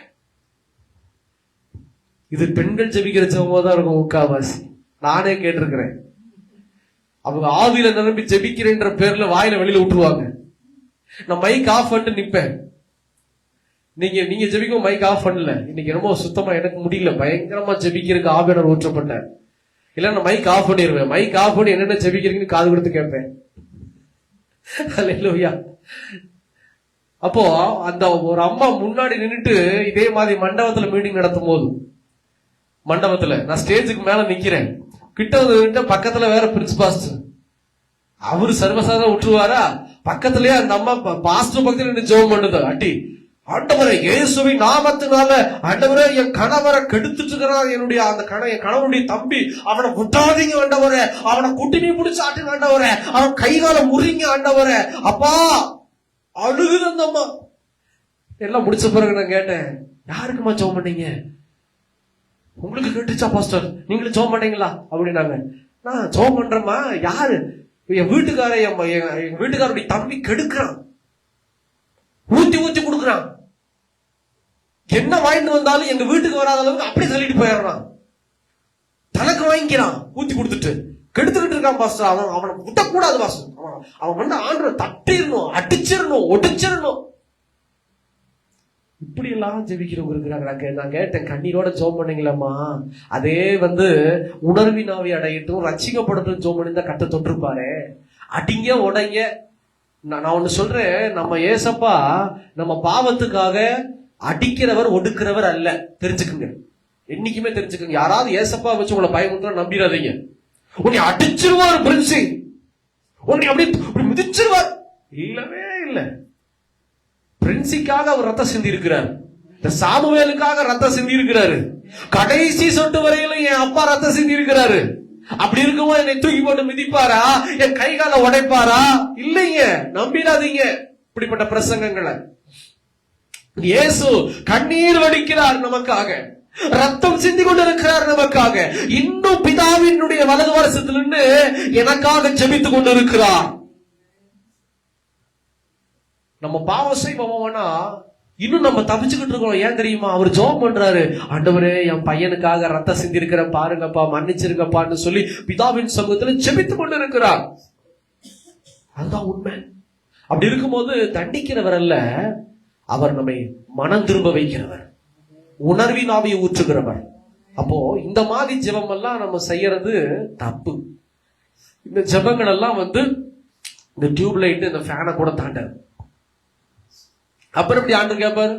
இது பெண்கள் ஜெபிக்கிற ஜெபமாதான் இருக்கும் முக்காவாசி. நானே கேட்டிருக்கிறேன். அவங்க ஆவியில நிரம்பி ஜெபிக்கிறேன்ற பேர்ல வாயில வெளியில விட்டுருவாங்க. நான் மைக் ஆஃப் பண்ணிட்டு நிப்பேன். நீங்க ஜெபிக்கும் மைக் ஆஃப் பண்ணல. இன்னைக்கு ரொம்ப சுத்தமா எனக்கு முடியல, பயங்கரமா ஜெபிக்கிறதுக்கு ஆவியானவர் ஊற்றப்பட்டார். இல்ல நான் மைக் ஆஃப் பண்ணிடுவேன். மைக் ஆஃப் பண்ணி என்னென்ன ஜெபிக்கிறீங்கன்னு காது கொடுத்து கேட்பேன். அல்லேலூயா. அப்போ அந்த ஒரு அம்மா முன்னாடி நின்னுட்டு இதே மாதிரி மண்டபத்துல மீட்டிங் நடத்தும் போது, மண்டபத்துல நான் ஸ்டேஜுக்கு மேல நிக்கிறேன். கிட்ட வந்து பக்கத்துல வேற பிரின்ஸ் பாஸ்டர், அவரு சர்வசாதாரண விட்டுருவாரா? பக்கத்துலயே அந்த அம்மா பாஸ்டர் பக்கத்துல நின்று ஜெபம் பண்ணுது. அட்டி ஆண்டவரே இயேசுவின் நாமத்தினால ஆண்டவரே என் கணவரை கெடுத்துட்டு இருக்கிறான், என் கணவனுடைய தம்பி, அவனை விட்டாதீங்க ஆண்டவரே, அவனை குட்டினி பிடிச்சு ஆட்டுங்க ஆண்டவரே, அவன் கைகால முறிங்க ஆண்டவரே. அப்பா அழுகுது அந்த அம்மா. எல்லாம் முடிச்ச பிறகு நான் கேட்டேன், யாருக்குமா ஜெபம் பண்ணீங்க? உங்களுக்கு கேட்டுச்சா பாஸ்டர், நீங்களும் ஜெபம் பண்ணீங்களா அப்படின்னாங்க. நான் ஜெபம் பண்றேம்மா. யாரு? என் வீட்டுக்காரருடைய தம்பி கெடுக்கிறான், ஊத்தி ஊத்தி கொடுக்குறான், என்ன வாங்கிட்டு வந்தாலும் எங்க வீட்டுக்கு வராத அளவுக்கு அப்படியே தள்ளிட்டு போயிடுறான், தனக்கு வாங்கிக்கிறான், ஊத்தி கொடுத்துட்டு கெடுத்துக்கிட்டு இருக்கான் பாஸ்டர். அவனை விட்டக்கூடாது பாஸ்டர், அவன் ஆண்டவரை தட்டிடணும், அடிச்சிடணும், ஒடிச்சிடணும். இப்படி எல்லாம் ஜெபிக்கிறவங்க இருக்கிறாங்க. நான் கேட்டேன், கண்ணீரோட ஜெபம் பண்ணீங்களாமா? அதே உணர்வினாவை அடையட்டும், ரட்சிக்கப்படட்டும் ஜெபம் பண்ணி தான் கட்ட தொட்டிருப்பாரு. அடிங்க உடைங்க. நான் ஒண்ணு சொல்றேன், நம்ம ஏசப்பா நம்ம பாவத்துக்காக அடிக்கிறவர் ஒடுக்கிறவர் அல்ல. தெரிஞ்சுக்குங்க, என்னைக்குமே தெரிஞ்சுக்குங்க. யாராவது ஏசப்பா வச்சு உங்களை பயமுறுத்த நம்பிடாதீங்க. உன்னை அடிச்சிருவார் பிரின்சி, உன்னை அப்படி மிதிச்சிருவார். இல்லவே இல்ல. பிரின்சிக்காக அவர் ரத்தம் சிந்தி இருக்கிறார், சாமுவேலுக்காக ரத்தம் சிந்தி இருக்கிறாரு, கடைசி சொட்டு வரையிலும் என் அப்பா ரத்தம் சிந்தி இருக்கிறாரு. அப்படி இருக்கும்போது என்னை தூக்கி போட்டு மிதிப்பாரா? என் கை கால உடைப்பாரா? இல்லைங்க, நம்பிடாதீங்க இப்படிப்பட்ட பிரசங்கங்களை. இயேசு கண்ணீர் வடிக்கிறார் நமக்காக, ரத்தம் சிந்தி கொண்டிருக்கிறார் நமக்காக. இன்னும் பிதாவினுடைய வலது வருஷத்திலிருந்து எனக்காக ஜெபித்துக் கொண்டிருக்கிறார். நம்ம பாவம் செய்வோம்னா இன்னும் நம்ம தப்பிச்சுக்கிட்டு இருக்கோம். ஏன் தெரியுமா? அவர் ஜெபம் பண்றாரு, ஆண்டவரே என் பையனுக்காக ரத்தம் சிந்தி இருக்கிற பாருங்கப்பா, மன்னிச்சிருங்கப்பான்னு சொல்லி பிதாவின் சமூகத்துல ஜெபித்துக் கொண்டு இருக்கிறார். அதுதான் உண்மை. அப்படி இருக்கும்போது தண்டிக்கிறவர் அல்ல, அவர் நம்மை மனம் திரும்ப வைக்கிறவர், உணர்வின் ஆவியை ஊற்றுகிறவர். அப்போ இந்த மாதிரி ஜெபம் எல்லாம் நம்ம செய்யறது தப்பு. இந்த ஜெபங்கள் எல்லாம் இந்த டியூப் லைட், இந்த ஃபேனை கூட தாண்டாது. அப்புறம் எப்படி ஆண்டவர் கேட்பாரு?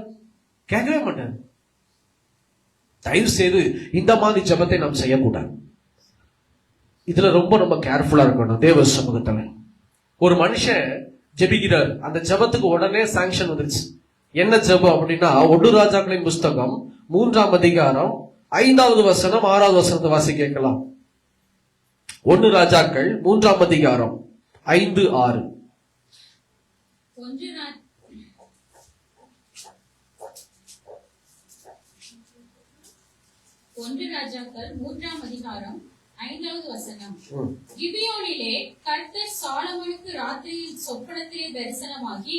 கேட்கவே மாட்டார். தயவு செய்து இந்த மாதிரி ஜெபத்தை நாம் செய்யக்கூடாது. இதுல ரொம்ப நம்ம கேர்ஃபுல்லா இருக்கணும். தேவ சமூகத்துல ஒரு மனுஷன் ஜெபிக்கிறார், அந்த ஜெபத்துக்கு உடனே சாங்ஷன் வந்துருச்சு. என்ன ஜெபம் அப்படின்னா, 1 ராஜாக்களின் புஸ்தகம் 3ஆம் அதிகாரம் 5வது வசனம் 6வது வசனத்தை வாசி கேட்கலாம். 1 ராஜாக்கள் 3ஆம் அதிகாரம் 5, 6. 1 ராஜாக்கள் 3ஆம் அதிகாரம் 5வது வசனம். கிபியோனிலே கர்த்தர் சாலமோனுக்கு ராத்திரியில் சொப்பனத்திலே தரிசனமாகி,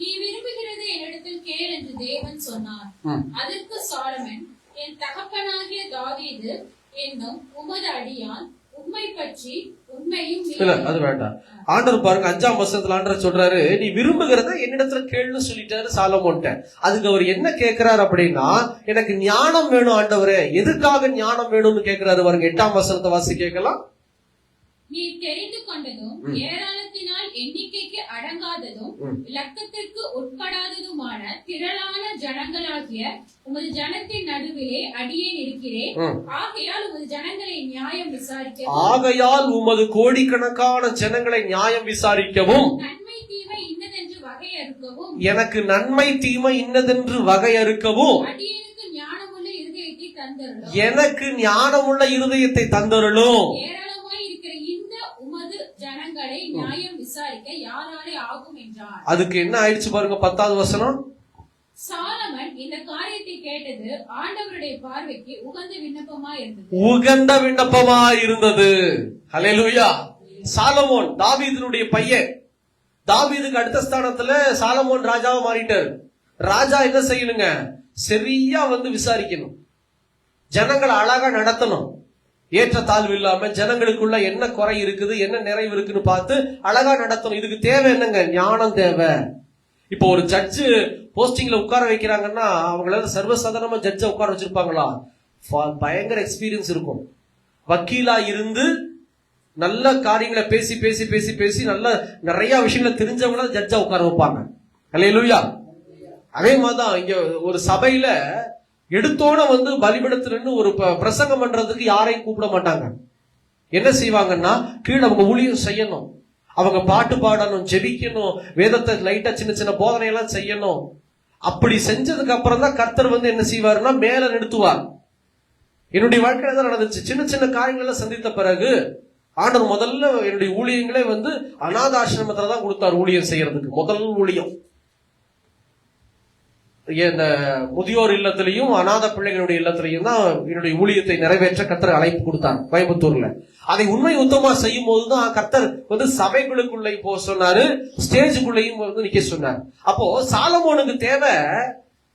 நீ விரும்புகிறது என்னிடத்தில் கேள் என்று தேவன் சொன்னார். அதற்கு சாலமன், என் தகப்பனாகிய தாவீது என்னும் உமது அடியான் உம்மை பற்றி உண்மையும் இல்ல, அது வேண்டாம். ஆண்டவர் பாருங்க 5ஆம் வசனத்துல ஆண்டவர் சொல்றாரு, நீ விரும்புகிறத என்னிடத்துல கேள்னு சொல்லிட்டாரு சாலமோன்ட்ட. அதுக்கு அவர் என்ன கேட்கிறாரு அப்படின்னா, எனக்கு ஞானம் வேணும் ஆண்டவரே. எதுக்காக ஞானம் வேணும்னு கேட்கிறாரு பாருங்க. 8ஆம் வசனத்தை வாசி கேட்கலாம். நீ தெரிந்து கொண்டதும் ஏராளத்தினால் எண்ணிக்கைக்கு அடங்காததும் இலக்கத்திற்கு உட்படாததுமான திரளான ஜனங்களாகிய உமது ஜனத்தின் நடுவிலே அடியேன் இருக்கிறேன். ஆகையால் உமது ஜனங்களை நியாயம் விசாரிக்கவும், ஆகையால் உமது கோடிக்கணக்கான ஜனங்களை நியாயம் விசாரிக்கவும், நன்மை தீமை இன்னதென்று வகையறுக்கவும், எனக்கு நன்மை தீமை இன்னதென்று வகையறுக்கவும், அடியேனுக்கு ஞானமுள்ள இருதயத்தை தந்தருளும், எனக்கு ஞானமுள்ள இருதயத்தை தந்தருளும். ஏராளமாய் இருக்கிற இந்த உமது ஜனங்களை நியாயம் விசாரிக்க யாராலே ஆகும் என்றார். அதுக்கு என்ன ஆயிடுச்சு பாருங்க, 10வது வசனம். சாலமன் இந்த காரியத்தை கேட்டது ஆண்டவருடைய பார்வைக்கு உகந்த விண்ணப்பமா இருந்தது. உகந்த விண்ணப்பமா இருந்தது. ஹல்லேலூயா. சாலமோன் தாவீதினுடைய பையன். தாவீதுக்கு அடுத்த ஸ்தானத்துல சாலமோன் ராஜாவா மாறிட்டார். ராஜா என்ன செய்யணுங்க, சரியா வந்து விசாரிக்கணும், ஜனங்களை அழகா நடத்தணும், ஏற்ற தாழ்வு இல்லாம ஜனங்களுக்குள்ள என்ன குறை இருக்குது என்ன நிறைவு இருக்குன்னு பார்த்து அழகா நடத்தணும். இதுக்கு தேவை என்னங்க, ஞானம் தேவை. இப்போ ஒரு ஜட்ஜு போஸ்டிங்ல உட்கார வைக்கிறாங்கன்னா அவங்களால சர்வசாதாரணமா ஜட்ஜ உட்கார வச்சிருப்பாங்களா? பயங்கர எக்ஸ்பீரியன்ஸ் இருக்கும். வக்கீலா இருந்து நல்ல காரியங்களை பேசி பேசி பேசி பேசி நல்ல நிறைய விஷயங்களை தெரிஞ்சவங்கள ஜட்ஜா உட்கார வைப்பாங்க. அல்லேலூயா. அதே மாதிரிதான் இங்க ஒரு சபையில எடுத்தோட வந்து பலிபீடத்துல ஒரு பிரசங்கம் பண்றதுக்கு யாரையும் கூப்பிட மாட்டாங்க. என்ன செய்வாங்கன்னா, கீழே அவங்க ஊழியம் செய்யணும், அவங்க பாட்டு பாடணும், ஜெபிக்கணும், வேதத்தை லைட்டா சின்ன சின்ன போதனை எல்லாம் செய்யணும். அப்படி செஞ்சதுக்கு அப்புறம் தான் கர்த்தர் வந்து என்ன செய்வாருன்னா மேல நிறுத்துவார். என்னுடைய வாழ்க்கையில தான் நடந்துச்சு. சின்ன சின்ன காரியங்களை சந்தித்த பிறகு ஆண்டவர் முதல்ல என்னுடைய ஊழியங்களே வந்து அநாத ஆசிரமத்துல தான் கொடுத்தார் ஊழியம் செய்யறதுக்கு. முதல் ஊழியம் இந்த முதியோர் இல்லத்திலையும் அநாத பிள்ளைகளுடைய இல்லத்திலையும் தான் என்னுடைய ஊழியத்தை நிறைவேற்ற கர்த்தர் அழைப்பு கொடுத்தார் கோயம்புத்தூர்ல. அதை உண்மை உத்தமா செய்யும் போதுதான் கர்த்தர் வந்து சபைகளுக்குள்ள போக சொன்னாரு, ஸ்டேஜுக்குள்ளேயும் வந்து நிக்க சொன்னார். அப்போ சாலமோனுக்கு தேவை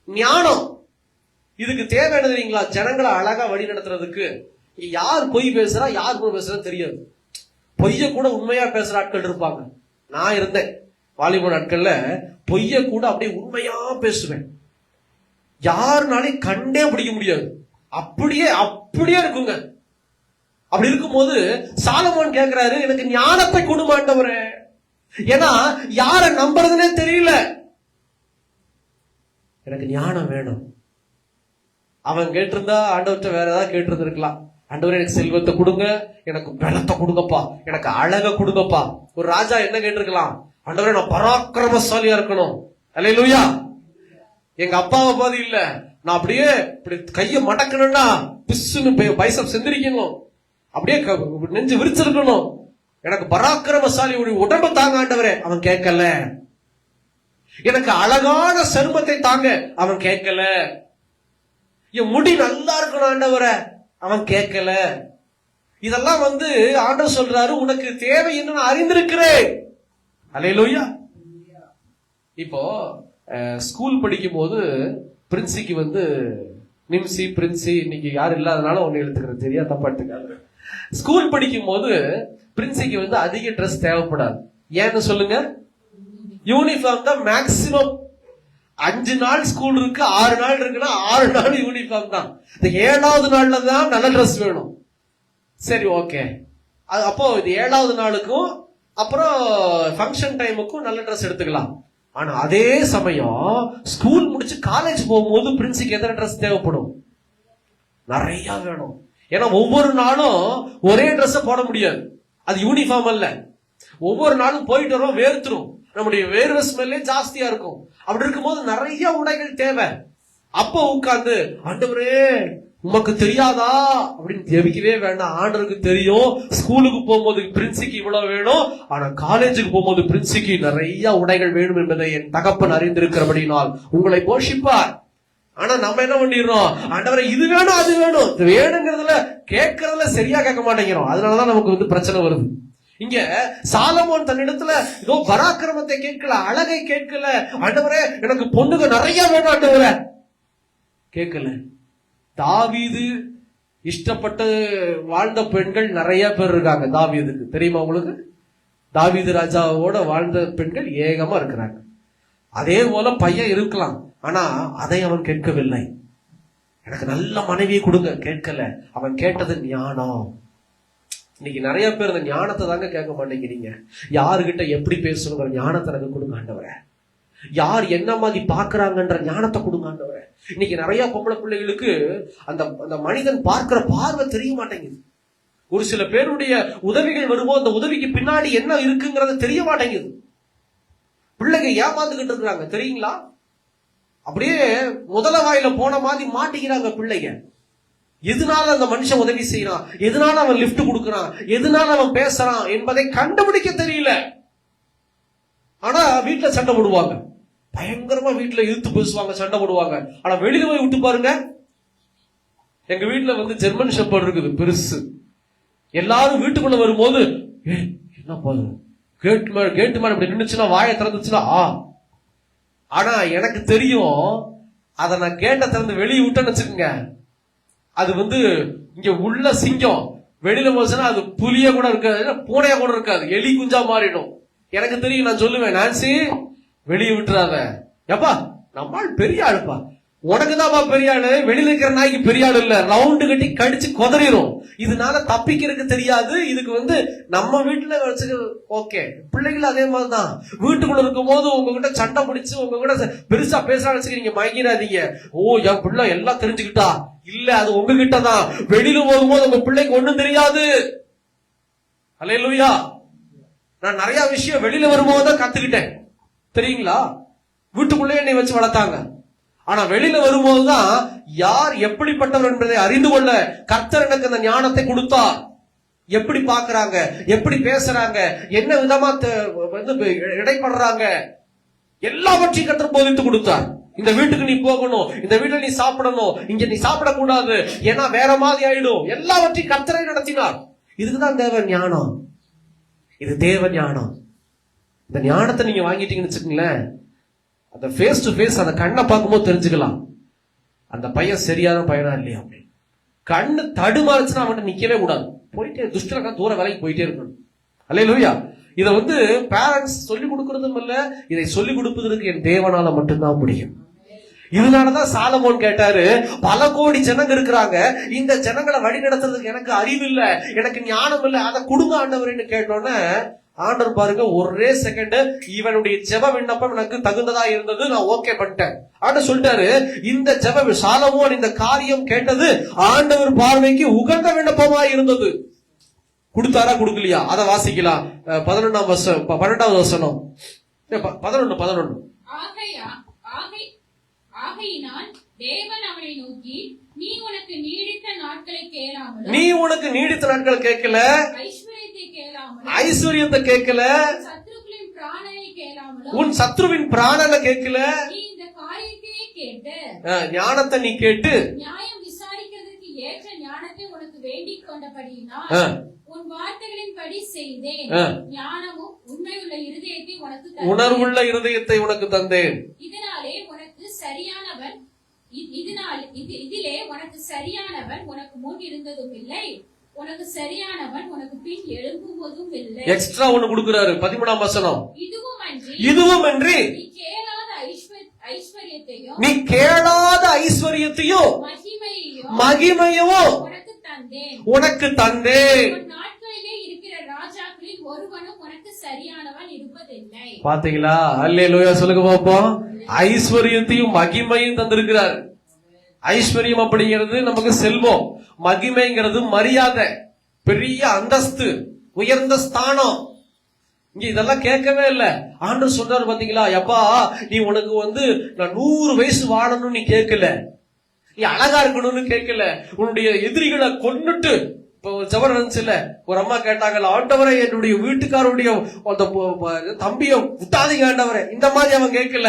ஞானம். இதுக்கு தேவை என்ன தெரியுங்களா, ஜனங்களை அழகா வழி நடத்துறதுக்கு. யார் பொய் பேசுறா யார் பொய் பேசுறான்னு தெரியாது. பொய்ய கூட உண்மையா பேசுற ஆட்கள் இருப்பாங்க. நான் இருந்தேன் வாலிப நாட்கள்ல, பொய்ய கூட அப்படியே உண்மையா பேசுவேன். யாருனாலையும் கண்டே பிடிக்க முடியாது. அப்படியே அப்படியே இருக்குங்க. அப்படி இருக்கும்போது சாலமோன் கேட்கிறாரு, எனக்கு ஞானத்தை கொடுங்க ஆண்டவரே. ஏன்னா யார நம்புறதுன்னே தெரியல, எனக்கு ஞானம் வேணும். அவன் கேட்டிருந்தா ஆண்டவர்கிட்ட வேற ஏதாவது கேட்டிருந்திருக்கலாம். ஆண்டவரே எனக்கு செல்வத்தை கொடுங்க, எனக்கு பலத்தை கொடுங்கப்பா, எனக்கு அழக கொடுங்கப்பா. ஒரு ராஜா என்ன கேட்டிருக்கலாம், ஆண்டவரே நான் பராக்கிரமசாலியா இருக்கணும். அல்லேலூயா. எங்க அப்பாவை பாதி இல்ல, நான் அப்படியே இப்படி கைய மடக்கணும்னா பிசுன்னு பைசப் செந்திரிக்கணும், அப்படியே நெஞ்சு விரிச்சிருக்கணும், எனக்கு பராக்கிரமசாலி உடம்பு தாங்க ஆண்டவரே. அவன் கேட்கல. எனக்கு அழகான சருமத்தை தாங்க, அவன் கேட்கல. என் முடி நல்லா இருக்கணும் ஆண்டவரே, அவன் கேட்கல. இதெல்லாம் வந்து ஆண்டவர் சொல்றாரு, உனக்கு தேவை என்ன நான் அறிந்திருக்கிறேன். அல்லேலூயா. இப்போ ஸ்கூல் படிக்கும் போது பிரின்சிக்கு வந்து நிம்சி பிரின்சி, இன்னைக்கு யாரும் இல்லாதனால ஒன்னு எழுத்துக்கிறது சரியா தப்பாட்டுக்காங்க. ஸ்கூல் படிக்கும் போது பிரின்சிக்கு வந்து அதிக ட்ரெஸ் தேவைப்படாது. ஏன்னு சொல்லுங்க, யூனிஃபார்ம் தான் மேக்சிமம். 5 நாள் ஸ்கூல் இருக்கு, 6 நாள் இருக்குன்னா 6 நாள் யூனிஃபார்ம் தான். இந்த 7வது நாள்ல தான் நல்ல ட்ரெஸ் வேணும். சரி, ஓகே. அப்போ இது 7வது நாளுக்கும் அப்புறம் ஃபங்க்ஷன் டைமுக்கும் நல்ல ட்ரெஸ் எடுத்துக்கலாம். ஆனா அதே சமயம் ஸ்கூல் முடிச்சு காலேஜ் போகும்போது பிரின்சிக்கு எத்தனை ட்ரெஸ் தேவைப்படும்? நிறைய வேணும். ஏன்னா ஒவ்வொரு நாளும் ஒரே ட்ரெஸ் போட முடியாது, அது யூனிஃபார்ம் அல்ல. ஒவ்வொரு நாளும் போயிட்டு வரோம், வேர்த்துரும், நம்முடைய வேர்வை ஸ்மெல்லே ஜாஸ்தியா இருக்கும். அப்படி இருக்கும்போது நிறைய உடைகள் தேவை. அப்போ உட்கார்ந்து ஆண்டவரே உமக்கு தெரியாதா அப்படின்னு ஜெபிக்கவே வேண்டாம். ஆண்டவருக்கு தெரியும். ஸ்கூலுக்கு போகும்போது பிரின்சிக்கு இவ்வளவு வேணும், ஆனா காலேஜுக்கு போகும்போது பிரின்சிக்கு நிறைய உடைகள் வேணும் என்பதை என் தகப்பன் அறிந்திருக்கிறபடினால் உங்களை போஷிப்பார். ஆனா நம்ம என்ன பண்ணிடுறோம், ஆண்டவரை இது வேணும் அது வேணும், இது வேணுங்கிறதுல கேட்கறதுல சரியா கேட்க மாட்டேங்கிறோம். அதனாலதான் நமக்கு வந்து பிரச்சனை வருது. இங்க சாலமோன் தன்னிடத்துல ஏதோ பராக்கிரமத்தை கேட்கல, அழகை கேட்கல. ஆண்டவரே எனக்கு பொண்ணுங்க நிறைய வேணும் ஆண்டவரே, கேட்கல. தாவீது இஷ்டப்பட்டு வாழ்ந்த பெண்கள் நிறைய பேர் இருக்காங்க. தாவீதுக்கு தெரியுமா உங்களுக்கு? தாவீது ராஜாவோட வாழ்ந்த பெண்கள் ஏகமா இருக்கிறாங்க. அதே போல பையன் இருக்கலாம், ஆனா அதை அவன் கேட்கவில்லை. எனக்கு நல்ல மனைவியை கொடுங்க கேட்கல. அவன் கேட்டது ஞானம். இன்னைக்கு நிறைய பேர் இந்த ஞானத்தை தாங்க கேட்க மாட்டேங்கிறீங்க. யாருகிட்ட எப்படி பேசணுங்கிற ஞானத்தை எனக்கு கொடுங்க ஆண்டவரே. யார் என்ன மாதிரி பாக்குறாங்கன்ற ஞானத்தை கொடுங்க ஆண்டவரே. இன்னைக்கு நிறைய பொம்பளை பிள்ளைகளுக்கு அந்த மனிதன் பார்க்கிற பார்வை தெரிய மாட்டேங்குது. ஒரு சில பேருடைய உதவிகள் வரும்போது அந்த உதவிக்கு பின்னாடி என்ன இருக்குங்கிறது தெரிய மாட்டேங்குது. பிள்ளைங்க ஏமாந்துகிட்டு இருக்கிறாங்க தெரியுங்களா? அப்படியே முதல வாயில போன மாதிரி மாட்டிக்கிறாங்க பிள்ளைங்க. எதனால அந்த மனுஷன் உதவி செய்யறான், எதனால அவன் லிப்ட் கொடுக்கறான், எதனால அவன் பேசுறான் என்பதை கண்டுபிடிக்க தெரியல. ஆனா வீட்டுல சண்டை போடுவாங்க, பயங்கரமா வீட்டுல இழுத்து பேசுவாங்க, சண்டை போடுவாங்க. ஆனா வெளியில போய் விட்டு பாருங்க. எங்க வீட்டுல ஜெர்மன் ஷெப்பர்ட் இருக்குது பெருசு. எல்லாரும் வீட்டுக்குள்ள வரும்போது என்ன போதும் கேட்டு மேல இப்படி நின்னுச்சுன்னா வாயை திறந்துச்சுன்னா ஆனா எனக்கு தெரியும், அதை நான் கேட்ட திறந்து வெளியே விட்டேன்னு வச்சுக்கோங்க, அது இங்க உள்ள சிங்கம், வெளியில போச்சுன்னா அது புலிய கூட இருக்காது, பூனையா கூட இருக்காது, எலி குஞ்சா மாறிடும். எனக்கு தெரியும். நான் சொல்லுவேன், நான்சி வெளியே விட்டுறாத, எப்பா நம்மால் பெரிய ஆளுப்பா, உனக்குதான்ப்பா பெரிய ஆளு, வெளியில இருக்கிற நாய்க்கு பெரிய ஆளு இல்ல, ரவுண்டு கட்டி கடிச்சு கொதறிடும். இதனால தப்பிக்கிறதுக்கு தெரியாது. இதுக்கு நம்ம வீட்டுல வச்சுக்க ஓகே. பிள்ளைகள் அதே மாதிரிதான், வீட்டுக்குள்ள இருக்கும் போது உங்ககிட்ட சண்டை பிடிச்சு உங்ககிட்ட பெருசா பேச நீங்க மயங்கிடாதீங்க. ஓ என் பிள்ளை எல்லாம் தெரிஞ்சுக்கிட்டா, இல்ல அது உங்ககிட்ட தான். வெளியில போகும்போது உங்க பிள்ளைக்கு ஒண்ணும் தெரியாது. அல்லேலூயா. நான் நிறைய விஷயம் வெளியில வரும்போது கத்துக்கிட்டேன் தெரியுங்களா. வீட்டுக்குள்ளே என்னை வச்சு வளர்த்தாங்க. ஆனா வெளியில வரும்போதுதான் யார் எப்படிப்பட்டவர் என்பதை அறிந்து கொள்ள கர்த்தர் எனக்கு அந்த ஞானத்தை கொடுத்தார். எப்படி பாக்குறாங்க, எப்படி பேசுறாங்க, என்ன விதமா இடைப்படுறாங்க, எல்லாவற்றையும் கர்த்தர் போதித்து கொடுத்தார். இந்த வீட்டுக்கு நீ போகணும், இந்த வீட்டுல நீ சாப்பிடணும், இங்க நீ சாப்பிடக்கூடாது, ஏன்னா வேற மாதிரி ஆயிடும். எல்லாவற்றையும் கர்த்தரை நடத்தினார். இதுக்குதான் தேவ ஞானம். இது தேவ ஞானம். இந்த ஞானத்தை நீங்க வாங்கிட்டீங்கன்னு வச்சுக்கீங்களேன், அந்த ஃபேஸ் டு ஃபேஸ் அந்த கண்ணை பார்க்கும்போது தெரிஞ்சுக்கலாம் அந்த பையன் சரியான பையனா இல்லையா அப்படின்னு. கண்ணு தடுமாறுச்சுன்னா அவன்கிட்ட நிக்கவே கூடாது, போயிட்டே துஷ்டலக்கா தூர வேலைக்கு போயிட்டே இருக்கணும். அல்லேலூயா. இதை பேரண்ட்ஸ் சொல்லி கொடுக்கறதும் இல்ல, இதை சொல்லி கொடுப்பதற்கு என் தேவனால மட்டும்தான் முடியும். இதனாலதான் சாலமோன் கேட்டாரு, பல கோடி ஜனங்க இருக்கிறாங்க, இந்த ஜனங்களை வழி நடத்துறதுக்கு எனக்கு அறிவு இல்ல, எனக்கு ஞானம் இல்ல, அதை கொடுங்க ஆண்டவரேன்னு கேட்டோன்னே ஆண்டவர் பாருங்க, ஒரே செகண்ட் இவனுடைய ஜெப விண்ணப்பம் எனக்கு தகுந்ததா இருந்தது, நான் ஓகே பண்ணிட்டேன். ஆண்டவர் சொல்லிட்டாரு, இந்த ஜெப சாலமோன் இந்த காரியம் கேட்டது ஆண்டவர் பார்வைக்கு உகந்த விண்ணப்பமா இருந்தது. கொடுத்தாரா கொடுக்கலையா அதை வாசிக்கலாம். 12வது வசனம் 11. ஆகையினால் தேவன் அவனை நோக்கி, நீ உனக்கு நீடித்த நாட்களை கேட்கல, ஐஸ்வர்யத்தை கேட்கல, உன் சத்ருவின் பிராணனை கேட்கல, ஞானத்தை நீ கேட்டு நியாயம் விசாரிக்கிறதுக்கு ஏற்ற ஞானத்தை உனக்கு வேண்டிக் கொண்டபடியினால் உன் வார்த்தைகளின்படி செய்தேன். ஞானமும் உண்மையுள்ள இருதயத்தை உனக்கு தந்தேன். உணர்வுள்ள இருதயத்தை உனக்கு தந்தேன். இதனாலே உனக்கு சரியானவன் இதிலே உனக்கு சரியானவன் உனக்கு முன் இருந்ததும் இல்லை, உனக்கு சரியானவன் உனக்கு பின் எழும்புவதும் இல்லை. எக்ஸ்ட்ரா ஒன்னு கொடுக்கிறாரு. 13ஆம் வசனம். இதுவுமன்றி நீ கேளாத ஐஸ்வர்யத்தையும் மகிமையோ உனக்கு தந்தேன். நாட்களிலே இருக்கிற ராஜாக்களில் ஒருவனும் உனக்கு சரியானவன் இருப்பதில்லை. பாத்தீங்களா? அல்லேலூயா சொல்லுங்க பாப்போம். ஐஸ்வர்யத்தையும் மகிமையும் தந்திருக்கிறார். ஐஸ்வர்யம் அப்படிங்கிறது நமக்கு செல்வம், மகிமைங்கிறது மரியாதை, பெரிய அந்தஸ்து, உயர்ந்த ஸ்தானம். இங்க இதெல்லாம் கேட்கவே இல்ல. ஆண்டவர் சொல்றாரு பாத்தீங்களா, எப்பா நீ உனக்கு நான் 100 வயசு வாழணும்னு நீ கேட்கல, நீ அழகா இருக்கணும்னு கேட்கல, உன்னுடைய எதிரிகளை கொன்னுட்டு. இப்போ ஜபர் இருந்துச்சுல்ல, ஒரு அம்மா கேட்டாங்கல்ல, ஆண்டவரை என்னுடைய வீட்டுக்காரருடைய அந்த தம்பிய விட்டாதீங்க ஆண்டவரை, இந்த மாதிரி அவன் கேட்கல.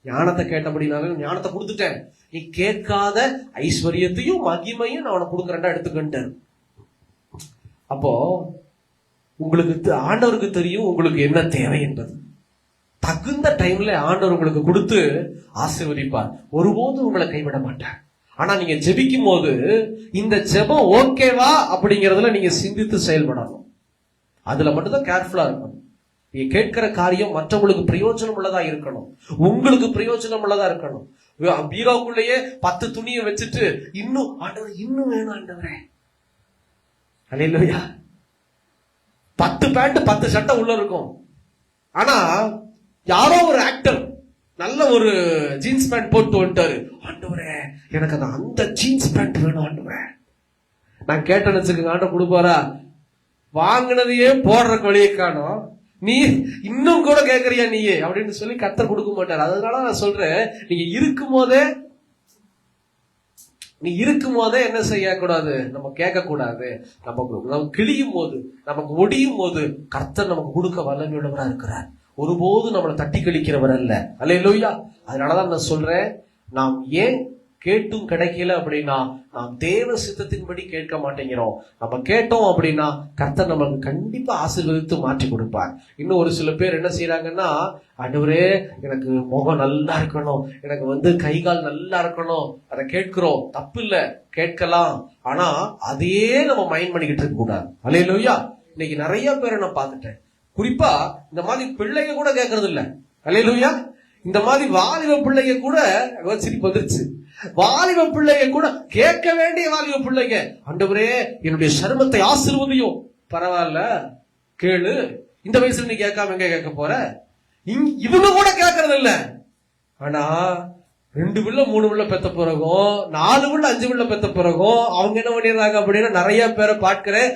ஞானத்தை கேட்டபடினால ஞானத்தை கொடுத்துட்டேன், நீ கேட்காத ஐஸ்வர்யத்தையும் மகிமையும் நான் உனக்கு கொடுக்குறேன்டா, எடுத்துக்கிட்டேன். அப்போ உங்களுக்கு ஆண்டவருக்கு தெரியும் உங்களுக்கு என்ன தேவை என்பது. தகுந்த டைம்ல ஆண்டவர் உங்களுக்கு கொடுத்து ஆசீர்வதிப்பார். ஒருபோதும் உங்களை கைவிட மாட்டார். ஆனா நீங்க ஜெபிக்கும் போது இந்த ஜெபம் ஓகேவா அப்படிங்கறதுல நீங்க சிந்தித்து செயல்படணும். அதுல மட்டும்தான் கேர்ஃபுல்லா இருக்கணும். நீங்க கேட்கிற காரியம் மற்றவங்களுக்கு பிரயோஜனம் உள்ளதா இருக்கணும், உங்களுக்கு பிரயோஜனம் உள்ளதா இருக்கணும். பீரோக்குள்ளேயே 10 துணியை வச்சுட்டு இன்னும் ஆண்டவர் இன்னும் வேணும் ஆண்டவரே, அல்லேலூயா, 10 பேண்ட் 10 சட்டை உள்ள இருக்கும். ஆனா யாரோ ஒரு ஆக்டர் நல்ல ஒரு ஜீன்ஸ் பேண்ட் போட்டு வந்துட்டாரு. ஆண்டவரே எனக்கு அந்த ஜீன்ஸ் பேண்ட் வேணும் ஆண்டவரே. நான் கேட்டேன்னு வச்சுக்கோங்க, ஆண்டவர் கொடுப்பாரா? வாங்கினதையே போடுறக்கு வழியை காணோம், நீ இன்னும் கூட கேட்கறியா நீயே அப்படின்னு சொல்லி கர்த்தர் கொடுக்க மாட்டார். அதனால நான் சொல்றேன், நீ இருக்கும் போதே என்ன செய்யக்கூடாது, நம்ம கேட்க கூடாது. நம்ம கிழியும் போது, நமக்கு ஒடியும் போது கர்த்தர் நமக்கு கொடுக்க வல்லமையுள்ளவரா இருக்கிறார். ஒருபோது நம்மளை தட்டி கழிக்கிறவர் அல்ல. அல்லேலூயா. அதனாலதான் நான் சொல்றேன், நாம் ஏன் கேட்டும் கிடைக்கல அப்படின்னா நாம் தேவ சித்தத்தின்படி கேட்க மாட்டேங்கிறோம். நம்ம கேட்டோம் அப்படின்னா கர்த்தர் நமக்கு கண்டிப்பா ஆசீர்வதித்து மாற்றி கொடுப்பார். இன்னும் ஒரு சில பேர் என்ன செய்யறாங்கன்னா, ஆண்டவரே எனக்கு முகம் நல்லா இருக்கணும், எனக்கு கை கால் நல்லா இருக்கணும், அதை கேட்கிறோம். தப்பு இல்ல, கேட்கலாம். ஆனா அதையே நம்ம மைண்ட் பண்ணிக்கிட்டு இருக்க கூடாது. அல்லேலூயா. இன்னைக்கு நிறைய பேரை நான் பார்த்துட்டேன், குறிப்பா இந்த மாதிரி பிள்ளைங்க கூட கேட்கறது இல்ல. அல்லேலூயா. இந்த மாதிரி வாலிப பிள்ளைங்க கூட, சிரிப்பு வந்துருச்சு, வாலிப பிள்ளைங்க கூட கேட்க வேண்டிய வாலிப பிள்ளைங்க, ஆண்டவரே என்னுடைய சருமத்தை ஆசீர்வதியும். பரவாயில்ல, கேளு. இந்த வயசுல நீ கேட்காம எங்க கேட்க போற? இவங்க கூட கேட்கறது இல்ல. ஆனா 2 பிள்ளை 3 பிள்ளை பெத்த பிறகும், 4 பிள்ளை 5 பிள்ளை பெத்த பிறகும் அவங்க என்ன பண்ணிடுறாங்க அப்படின்னா, நிறைய பேரை பார்க்கிறேன்,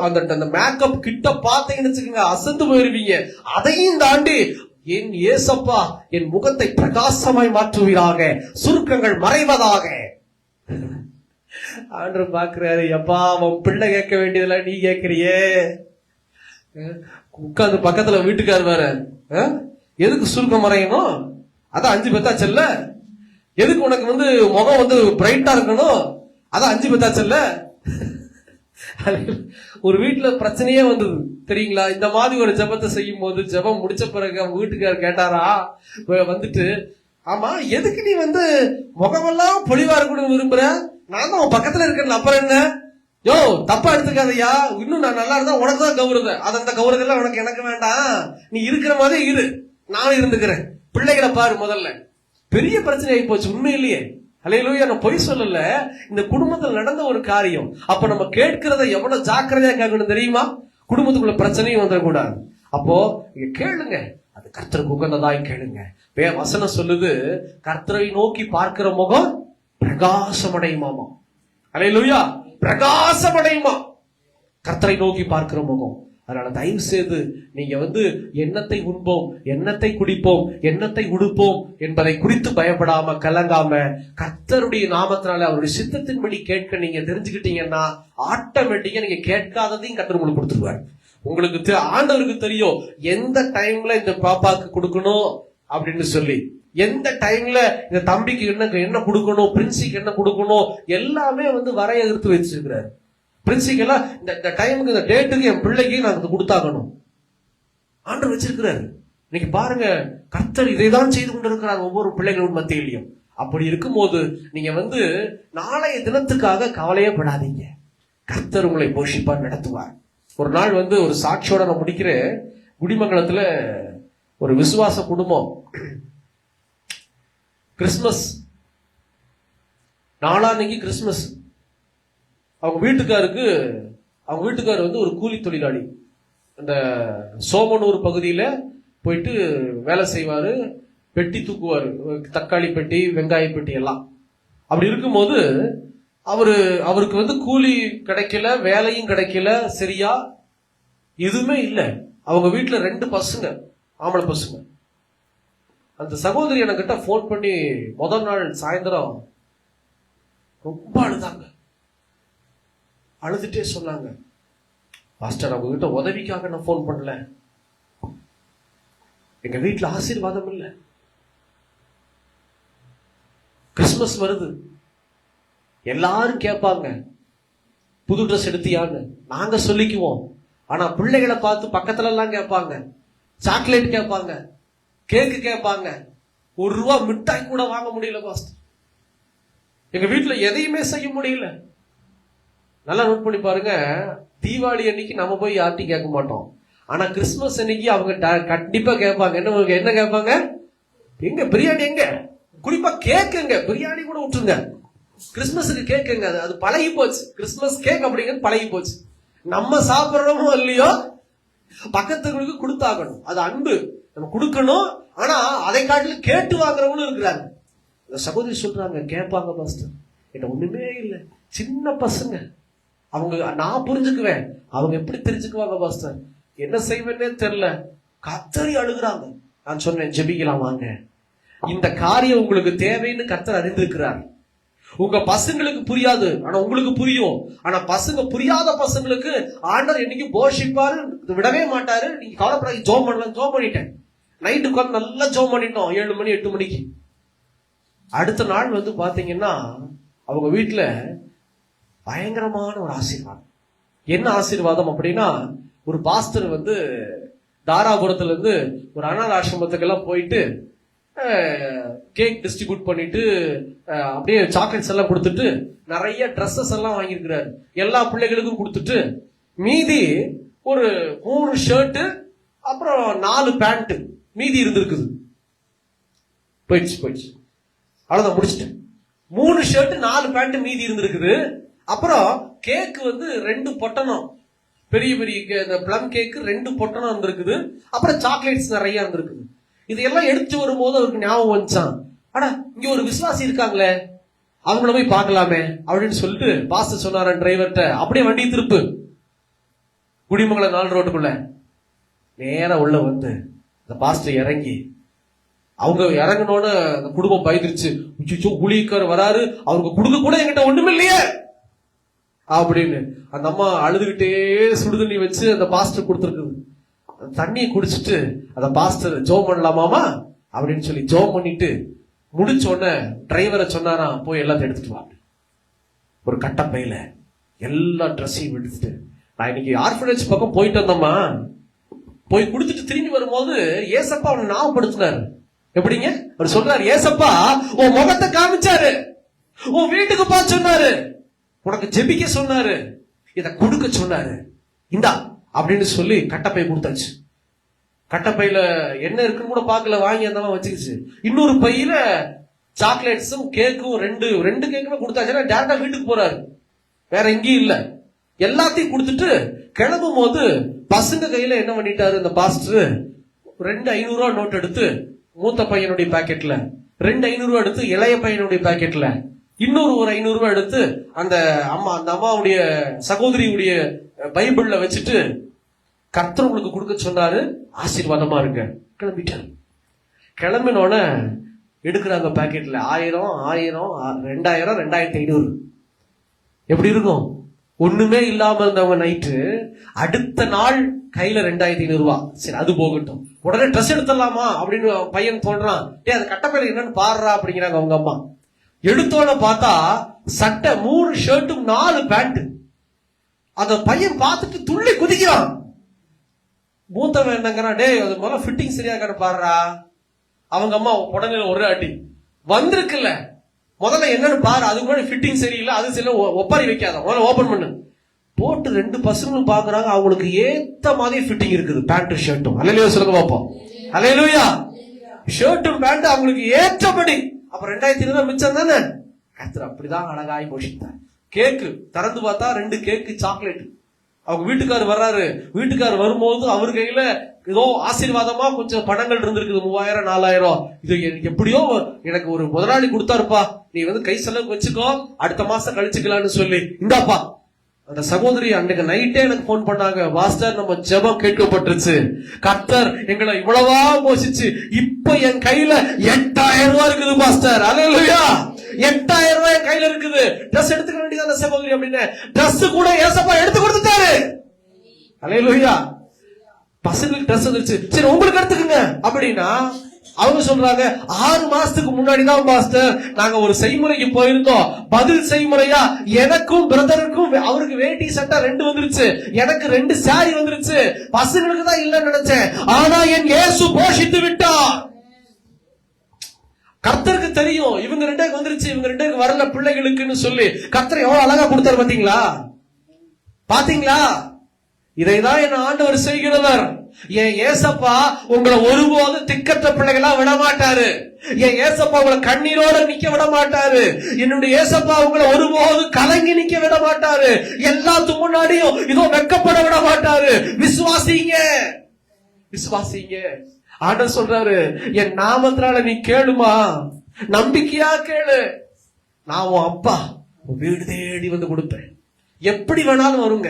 அந்த மேக்கப் கிட்ட பாத்தீங்கன்னு வச்சுக்கோங்க, அசந்து போயிருவீங்க. அதையும் தாண்டி என் ஏசப்பா என் முகத்தை பிரகாசமாய் மாற்றுவீராக, சுருக்கங்கள் மறைவதாக. ஆண்டவர் பாக்குறாரு, எப்பா அவன் பிள்ளை கேட்க வேண்டியதுல நீ கேட்கிறியே. உட்கார்ந்து பக்கத்துல வீட்டுக்காரு வேற, எதுக்கு சுருக்கம் மறையணும்? அதான் 5 பெத்தாச்சல்ல. எதுக்கு உனக்கு முகம் பிரைட்டா இருக்கணும்? அதான் 5 பெத்தாச்சல்ல. ஒரு வீட்டுல பிரச்சனையே வந்தது தெரியுங்களா? இந்த மாதிரி ஒரு ஜெபத்தை செய்யும் போது, ஜெபம் முடிச்ச பிறகு அவங்க வீட்டுக்காரர் கேட்டாரா, ஆமா எதுக்கு நீ முகமெல்லாம் பொலிவா இருக்கணும்னு விரும்புற? நான் தான் உன் பக்கத்துல இருக்கேன், அப்புறம் என்ன? யோ தப்பா எடுத்துக்காதையா, இன்னும் நான் நல்லா இருந்தா உனக்கு தான் கௌரவம், அது அந்த கௌரவம் எல்லாம் உனக்கு எனக்கு வேண்டாம், நீ இருக்கிற மாதிரி இரு, நானும் இருந்துக்கிறேன். பிள்ளைகளை பாரு. முதல்ல பெரிய பிரச்சனை ஆகி போச்சு உண்மையிலேயே. அல்லேலூயா. நான் பொய் சொல்லல, இந்த குடும்பத்தில் நடந்த ஒரு காரியம். அப்ப நம்ம கேட்கிறத எவ்வளவு ஜாக்கிரதையா கேட்கணும் தெரியுமா? குடும்பத்துக்குள்ள பிரச்சனையும் வந்துடக்கூடாது. அப்போ நீங்க கேளுங்க, அது கர்த்தருக்கு உகந்ததாய் கேளுங்க. வசனம் சொல்லுது, கர்த்தரை நோக்கி பார்க்கிற முகம் பிரகாசமடையுமாமா. அல்லேலூயா. பிரகாசமடையுமா கர்த்தரை நோக்கி பார்க்கிற முகம். அதனால தயவு செய்து நீங்க எண்ணத்தை உண்போம், எண்ணத்தை குடிப்போம், எண்ணத்தை உடுப்போம் என்பதை குறித்து பயப்படாம, கலங்காம, கர்த்தருடைய நாமத்தினால அவருடைய சித்தத்தின்படி கேட்க நீங்க தெரிஞ்சுக்கிட்டீங்கன்னா ஆட்டோமேட்டிக்கா நீங்க கேட்காததையும் கர்த்தர் உங்களுக்கு கொடுத்துருவாரு. உங்களுக்கு ஆண்டவருக்கு தெரியும் எந்த டைம்ல இந்த பாப்பாக்கு கொடுக்கணும் அப்படின்னு சொல்லி, எந்த டைம்ல இந்த தம்பிக்கு என்ன கொடுக்கணும், பிரின்சிக்கு என்ன கொடுக்கணும், எல்லாமே வரையறுத்து வச்சிருக்கிறாரு. பிரின்சிக்கெல்லாம் இந்த டைமுக்கு, இந்த டேட்டுக்கு என் பிள்ளைக்கு நான் கொடுத்தாகணும் ஆண்டவர் வச்சிருக்கிறாரு. இன்னைக்கு பாருங்க, கர்த்தர் இதைதான் செய்து கொண்டிருக்கிறார் ஒவ்வொரு பிள்ளைகளோட மத்தியிலையும். அப்படி இருக்கும்போது நீங்க நாளைய தினத்துக்காக கவலையே படாதீங்க. கர்த்தர் உங்களை போஷிப்பார், நடத்துவார். ஒரு நாள் ஒரு சாட்சியோட நான் முடிக்கிறேன். குடிமங்கலத்துல ஒரு விசுவாச குடும்பம், கிறிஸ்துமஸ் நாளான்னைக்கு கிறிஸ்துமஸ். அவங்க வீட்டுக்காரு ஒரு கூலி தொழிலாளி. அந்த சோமனூர் பகுதியில போயிட்டு வேலை செய்வாரு, பெட்டி தூக்குவாரு, தக்காளி பெட்டி, வெங்காய பெட்டி எல்லாம். அப்படி இருக்கும்போது அவருக்கு கூலி கிடைக்கல, வேலையும் கிடைக்கல, சரியா எதுவுமே இல்லை. அவங்க வீட்டுல 2 பசங்க, ஆம்பளை பசங்க. அந்த சகோதரி என்கிட்ட போன் பண்ணி முதல் நாள் சாயந்தரம் ரொம்ப அழுதுட்டே சொன்னாங்க, பாஸ்டர் அவங்க கிட்ட உதவிக்காக நான் போன் பண்ணல, எங்க வீட்டுல ஆசீர்வாதம் இல்ல, கிறிஸ்துமஸ் வருது, எல்லாரும் கேட்பாங்க புது ட்ரெஸ் எடுத்தியான்னு, நாங்க சொல்லிக்குவோம். ஆனா பிள்ளைகளை பார்த்து பக்கத்துல எல்லாம் கேட்பாங்க, சாக்லேட் கேட்பாங்க, கேக்கு கேட்பாங்க, ₹1 மிட்டாய் கூட வாங்க முடியல பாஸ்டர், எங்க வீட்டுல எதையுமே செய்ய முடியல. நல்லா நோட் பண்ணி பாருங்க, தீபாவளி அன்னைக்கு நம்ம போய் யார்ட்டையும் கேட்க மாட்டோம். ஆனா கிறிஸ்துமஸ் அன்னைக்கு அவங்க கண்டிப்பா கேட்பாங்க. என்ன கேட்பாங்க? எங்க பிரியாணி, எங்க குறிப்பா கேக்குங்க, பிரியாணி கூட விட்டுருங்க, கிறிஸ்துமஸுக்கு கேக்குங்க. அது பழகி போச்சு, கிறிஸ்துமஸ் கேக் அப்படிங்கிறது பழகி போச்சு. நம்ம சாப்பிடறோமோ இல்லையோ, பக்கத்துக்கு கொடுத்தாகணும். அது அன்பு, நம்ம கொடுக்கணும். ஆனா அதை காட்டிலும் கேட்டு வாங்குறவங்களும் இருக்கிறாங்க. இந்த சகோதரி சொல்றாங்க, கேட்பாங்க பாஸ்டர், என்ன ஒண்ணுமே இல்லை, சின்ன பசங்க, அவங்க நான் புரிஞ்சுக்குவேன், அவங்க எப்படி தெரிஞ்சுக்குவாங்க பாஸ்டர், என்ன செய்வேன்னே தெரியல, கத்தரி அழுகுறாங்க. நான் சொன்னேன், ஜெபிக்கலாம் வாங்க, இந்த காரியம் உங்களுக்கு தேவைன்னு கர்த்தர் அறிந்திருக்கிறார். உங்க பசங்களுக்கு புரியாது, ஆனா உங்களுக்கு புரியும். ஆனா பசங்க, புரியாத பசங்களுக்கு ஆண்டவர் என்னைக்கு போஷிப்பாரு, விடவே மாட்டாரு. நீங்க கவலைப்படாது, ஜோம் பண்ணலாம். ஜோம் பண்ணிட்டேன், நைட்டு உட்காந்து நல்லா ஜோம் பண்ணிட்டோம், 7 மணி 8 மணிக்கு. அடுத்த நாள் வந்து பாத்தீங்கன்னா அவங்க வீட்டுல பயங்கரமான ஒரு ஆசீர்வாதம். என்ன ஆசீர்வாதம் அப்படின்னா, ஒரு பாஸ்டர் வந்து தாராபுரத்துல இருந்து ஒரு அனாத ஆசிரமத்துக்கெல்லாம் போயிட்டு கேக் டிஸ்ட்ரிபியூட் பண்ணிட்டு அப்படியே சாக்லேட்ஸ் எல்லாம் கொடுத்துட்டு நிறைய ட்ரெஸ்ஸஸ் எல்லாம் வாங்கியிருக்கிறாரு. எல்லா பிள்ளைகளுக்கும் கொடுத்துட்டு மீதி ஒரு 3 ஷர்ட் அப்புறம் 4 பேண்ட் மீதி இருந்திருக்குது. போயிடுச்சு, அவ்வளவுதான், முடிச்சுட்டு. 3 ஷர்ட் 4 பேண்ட் மீதி இருந்திருக்குது. அப்புறம் கேக்கு வந்து 2 பொட்டணம், பெரிய பெரிய இந்த பிளம் கேக்கு 2 பொட்டணம் இருந்திருக்குது. அப்புறம் சாக்லேட்ஸ் நிறைய இருந்திருக்குது. இதையெல்லாம் எடுத்து வரும்போது அவருக்கு ஞாபகம் வந்துச்சான், ஆனா இங்க ஒரு விசுவாசி இருக்காங்களே, அவங்கள போய் பார்க்கலாமே அப்படின்னு சொல்லிட்டு பாஸ்டர் சொன்னார டிரைவர்கிட்ட, அப்படியே வண்டி திருப்பு, குடிமங்கலம் 4 ரோட்டுக்குள்ள நேரா உள்ள வந்து இந்த பாஸ்டர் இறங்கி, அவங்க இறங்கினோன்னு அந்த குடும்பம் பயந்துருச்சு. ஊழியக்காரர் வராரு, அவருக்கு கொடுக்க கூட என்கிட்ட ஒண்ணுமே இல்லையே அப்படின்னு அந்த அம்மா அழுதுகிட்டே சுடுதண்ணி வச்சு அந்த பாஸ்டர் கொடுத்துருக்குது. தண்ணியை குடிச்சிட்டு அந்த பாஸ்டர் ஜோம் பண்ணலாமாமா அப்படின்னு சொல்லி ஜோம் பண்ணிட்டு முடிச்ச உடனே டிரைவரை சொன்னாரா, போய் எல்லாத்தையும் எடுத்துட்டு வா. ஒரு கட்டப்பையில எல்லா ட்ரெஸ்ஸையும் எடுத்துட்டு, நான் இன்னைக்கு ஆர்ஃபனேஜ் பக்கம் போயிட்டு வந்தோமா, போய் கொடுத்துட்டு திரும்பி வரும்போது ஏசப்பா அவனை ஞாபகப்படுத்தினாரு. எப்படிங்க? அவர் சொல்றாரு, ஏசப்பா உன் முகத்தை காமிச்சாரு, உன் வீட்டுக்கு பா சொன்னாரு, உனக்கு ஜெபிக்க சொன்னாரு, இத கொடுக்க சொன்னாரு, இந்தா அப்படின்னு சொல்லி கட்டப்பை கொடுத்தாச்சு. கட்டப்பையில என்ன இருக்குன்னு கூட பாக்கல, வாங்கி அந்த வச்சுக்கிச்சு. இன்னொரு பையில சாக்லேட்ஸும் கேக்கும் ரெண்டு கேக்குமே கொடுத்தாச்சுன்னா டேரக்டா வீட்டுக்கு போறாரு, வேற எங்கேயும் இல்ல. எல்லாத்தையும் கொடுத்துட்டு கிளம்பும் போது பசங்க கையில என்ன பண்ணிட்டாரு இந்த பாஸ்டர், 2 500 நோட் எடுத்து மூத்த பையனுடைய பாக்கெட்ல, 2 500 எடுத்து இளைய பையனுடைய பாக்கெட்ல, இன்னொரு ஒரு 500 எடுத்து அந்த அம்மாவுடைய சகோதரியுடைய பைபிள்ல வச்சுட்டு, கர்த்தர் உங்களுக்கு கொடுக்க சொன்னாரு, ஆசீர்வாதமா இருங்க. கிளம்பிட்டாரு. கிளம்பினோட எடுக்கிறாங்க பாக்கெட்ல 1000 2000 2500. எப்படி இருக்கும்? ஒண்ணுமே இல்லாம இருந்தவங்க நைட்டு, அடுத்த நாள் கையில 2500 ரூபாய். சரி அது போகட்டும், உடனே ட்ரெஸ் எடுத்துடலாமா அப்படின்னு பையன் தோன்றான். அது கட்டப்பையில என்னன்னு பாடுறா அப்படிங்கிறாங்க அவங்க அம்மா. எடுத்தோட பார்த்தா சட்டை 3 ஷர்ட்டும் 4 பேண்ட். அந்த பையன் பார்த்துட்டு துள்ளி குதிக்கிறான். மூத்தவன் என்னங்கிறான், டே அது முதல்ல ஃபிட்டிங் சரியா இருக்கான்னு பாடுறா. அவங்க அம்மா உடனே ஒரு அடி, வந்திருக்குல்ல முதல்ல என்னன்னு பாரு, அதுக்கு முன்னாடி ஃபிட்டிங் சரியில்லை, அது சில ஒப்பாரி வைக்காத, முதல்ல ஓபன் பண்ணு. போட்டு 2 பசங்களும் பாக்குறாங்க, அவங்களுக்கு ஏத்த மாதிரி ஃபிட்டிங் இருக்குது, பேண்ட் ஷர்ட்டும். அல்லேலூயா சொல்லுங்க பாப்போம். அல்லேலூயா. ஷர்ட்டும் பேண்ட் அவங்களுக்கு ஏற்றபடி. அப்ப 2500 மிச்சம் தானே. கர்த்தர் அப்படிதான் அழகாய் போஷித்தார். கேக்கு திறந்து பார்த்தா 2 கேக்கு சாக்லேட். அவங்க வீட்டுக்காரர் வர்றாரு. வீட்டுக்காரர் வரும்போது அவர் கையில ஏதோ ஆசீர்வாதமா கொஞ்சம் பணங்கள் இருந்திருக்குது, 3000 4000. இது எப்படியோ எனக்கு ஒரு முதலாளி கொடுத்தாருப்பா, நீ வந்து கை செலவுக்கு வச்சுக்கோ, அடுத்த மாசம் கழிச்சுக்கலான்னு சொல்லி இந்தாப்பா. அந்த சகோதரி அன்னைக்கு நைட்டே எனக்கு போன் பண்ணாங்க, பாஸ்டர் நம்ம ஜெபம் கேட்கப்பட்டுருச்சு, கர்த்தர் எங்களை இவ்வளவா போஷிச்சு, இப்ப என் கையில 8000 ரூபாய் இருக்குது பாஸ்டர். அல்லேலூயா. 8000 ரூபாய் என் கையில இருக்குது, ட்ரெஸ் எடுத்துக்க வேண்டியதான சகோதரி அப்படின்னு. ட்ரெஸ் கூட ஏசப்பா எடுத்து கொடுத்துட்டாரு. அல்லேலூயா. பசங்களுக்கு ட்ரெஸ் வந்துருச்சு, சரி உங்களுக்கு எடுத்துக்கங்க அப்படின்னா அவங்க சொல்றாங்க, 6 மாசத்துக்கு முன்னாடிதான் பாஸ்டர் நாங்க ஒரு செய்முறைக்கு போயிருந்தோம், பதில் செய்முறையா எனக்கும் பிரதருக்கும் அவருக்கு வேட்டி சட்டை 2 வந்துருச்சு, எனக்கு 2 சாரி வந்துருச்சு, பசங்களுக்கு தான் இல்லன்னு நினைச்சேன், ஆனா என் இயேசு போஷித்து விட்டார். கர்த்தருக்கு தெரியும் இவங்க 2 வந்துருச்சு, இவங்க 2 வரல பிள்ளைகளுக்குன்னு சொல்லி. கர்த்தர் எவ்வளவு அழகா கொடுத்தாரு பாத்தீங்களா? பாத்தீங்களா? இதைதான் என் ஆண்டவர் செய்கிறவர். என் ஏசப்பா உங்களை ஒருபோது திக்கற்ற பிள்ளைகளா விட மாட்டாரு. என் ஏசப்பா உங்களை கண்ணீரோட நிக்க விட மாட்டாரு. என்னுடைய ஏசப்பா உங்களை ஒருபோது கலங்கி நிக்க விட மாட்டாரு. எல்லாத்துக்கு முன்னாடியும் இதோ வெட்கப்பட விட மாட்டாரு. விசுவாசிங்க, விசுவாசிங்க. ஆண்டவர் சொல்றாரு, என் நாமத்தினால நீ கேளுமா, நம்பிக்கையா கேளு, நான் உன் அப்பா உன் வீடு தேடி வந்து கொடுப்பேன். எப்படி வேணாலும் வருங்க,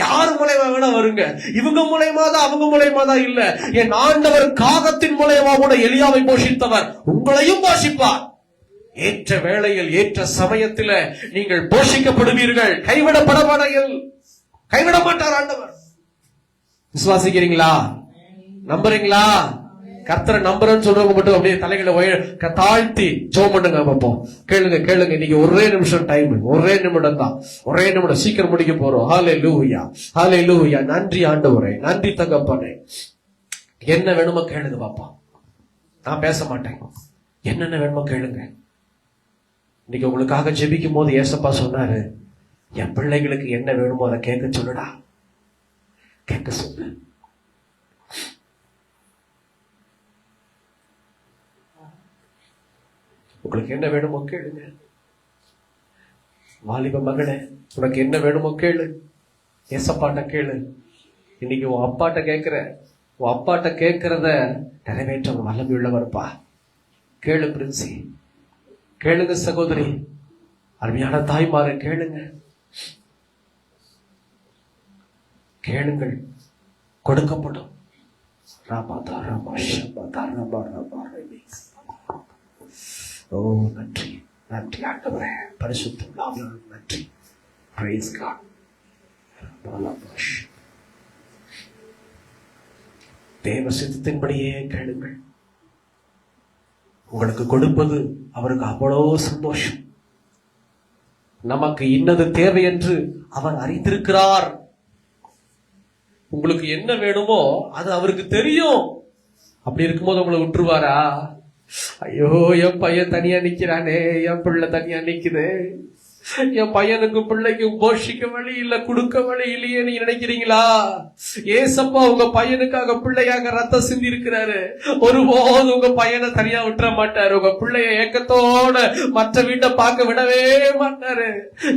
யாரு மூலமா வேணா வருங்க. இவங்க மூலயமா தான் அவங்க மூலயமா தான் இல்ல. என் ஆண்டவர் காகத்தின் மூலயமா கூட எலியாவை போஷித்தவர், உங்களையும் போஷிப்பார். ஏற்ற வேளையில் ஏற்ற சமயத்தில் நீங்கள் போஷிக்கப்படுவீர்கள். கைவிடப்பட மாட்டார் ஆண்டவர். விசுவாசிக்கிறீங்களா? நம்புறீங்களா? கர்த்தரை நம்புறேன்னு சொல்றவங்க மட்டும் அப்படியே தலைகளை தாழ்த்தி ஜெபம் பண்ணுங்க பார்ப்போம். கேளுங்க கேளுங்க. இன்னைக்கு ஒரே நிமிஷம் டைம், ஒரே நிமிடம் தான், ஒரே நிமிடம், சீக்கிரம் முடிக்க போறோம். ஹல்லேலூயா, ஹல்லேலூயா. நன்றி ஆண்டவரே, நன்றி தகப்பனே. என்ன வேணுமோ கேளுங்க பாப்பா, நான் பேச மாட்டேன். என்னென்ன வேணுமோ கேளுங்க. இன்னைக்கு உங்களுக்காக ஜெபிக்கும் போது ஏசப்பா சொன்னாரு, என் பிள்ளைகளுக்கு என்ன வேணுமோ அதை கேட்க சொல்லுடா, கேட்க சொல்லு. உங்களுக்கு என்ன வேணுமோ கேளுங்க. வாலிப மகளே, உனக்கு என்ன வேணுமோ கேளு, ஏசப்பாட்ட கேளு. இன்னைக்கு உன் அப்பாட்ட கேட்கிற, உன் அப்பாட்ட கேட்கிறத நிறைவேற்ற வல்லமை உள்ளவர்ப்பா. கேளு பிரின்சி, கேளுங்க சகோதரி, அருமையான தாய்மாரு கேளுங்க. கேளுங்கள், கொடுக்கப்படும். ஓ நன்றி, நன்றி ஆண்டவரே, பரிசுத்த ஆவியானவரே நன்றி. Praise God. தேவ சித்தத்தின்படியே கேளுங்கள். உங்களுக்கு கொடுப்பது அவருக்கு அவ்வளோ சந்தோஷம். நமக்கு இன்னது தேவை என்று அவர் அறிந்திருக்கிறார். உங்களுக்கு என்ன வேணுமோ அது அவருக்கு தெரியும். அப்படி இருக்கும்போது உங்களை விட்டுருவாரா? ஐயோ, என் பையன் தனியா நிக்கிறானே, என் பிள்ளை தனியா நிக்குது, என் பையனுக்கும் பிள்ளைக்கும் போஷிக்க வழி இல்ல, கொடுக்க வழி இல்லையே நீங்க நினைக்கிறீங்களா? ஏசப்பா உங்க பையனுக்காக பிள்ளையாக ரத்தம் சிந்தி இருக்கிறாரு. ஒருபோது உங்க பையனை தனியா விட்டுற மாட்டாரு. உங்க பிள்ளைய ஏக்கத்தோட மற்ற வீட்டை பார்க்க விடவே மாட்டாரு.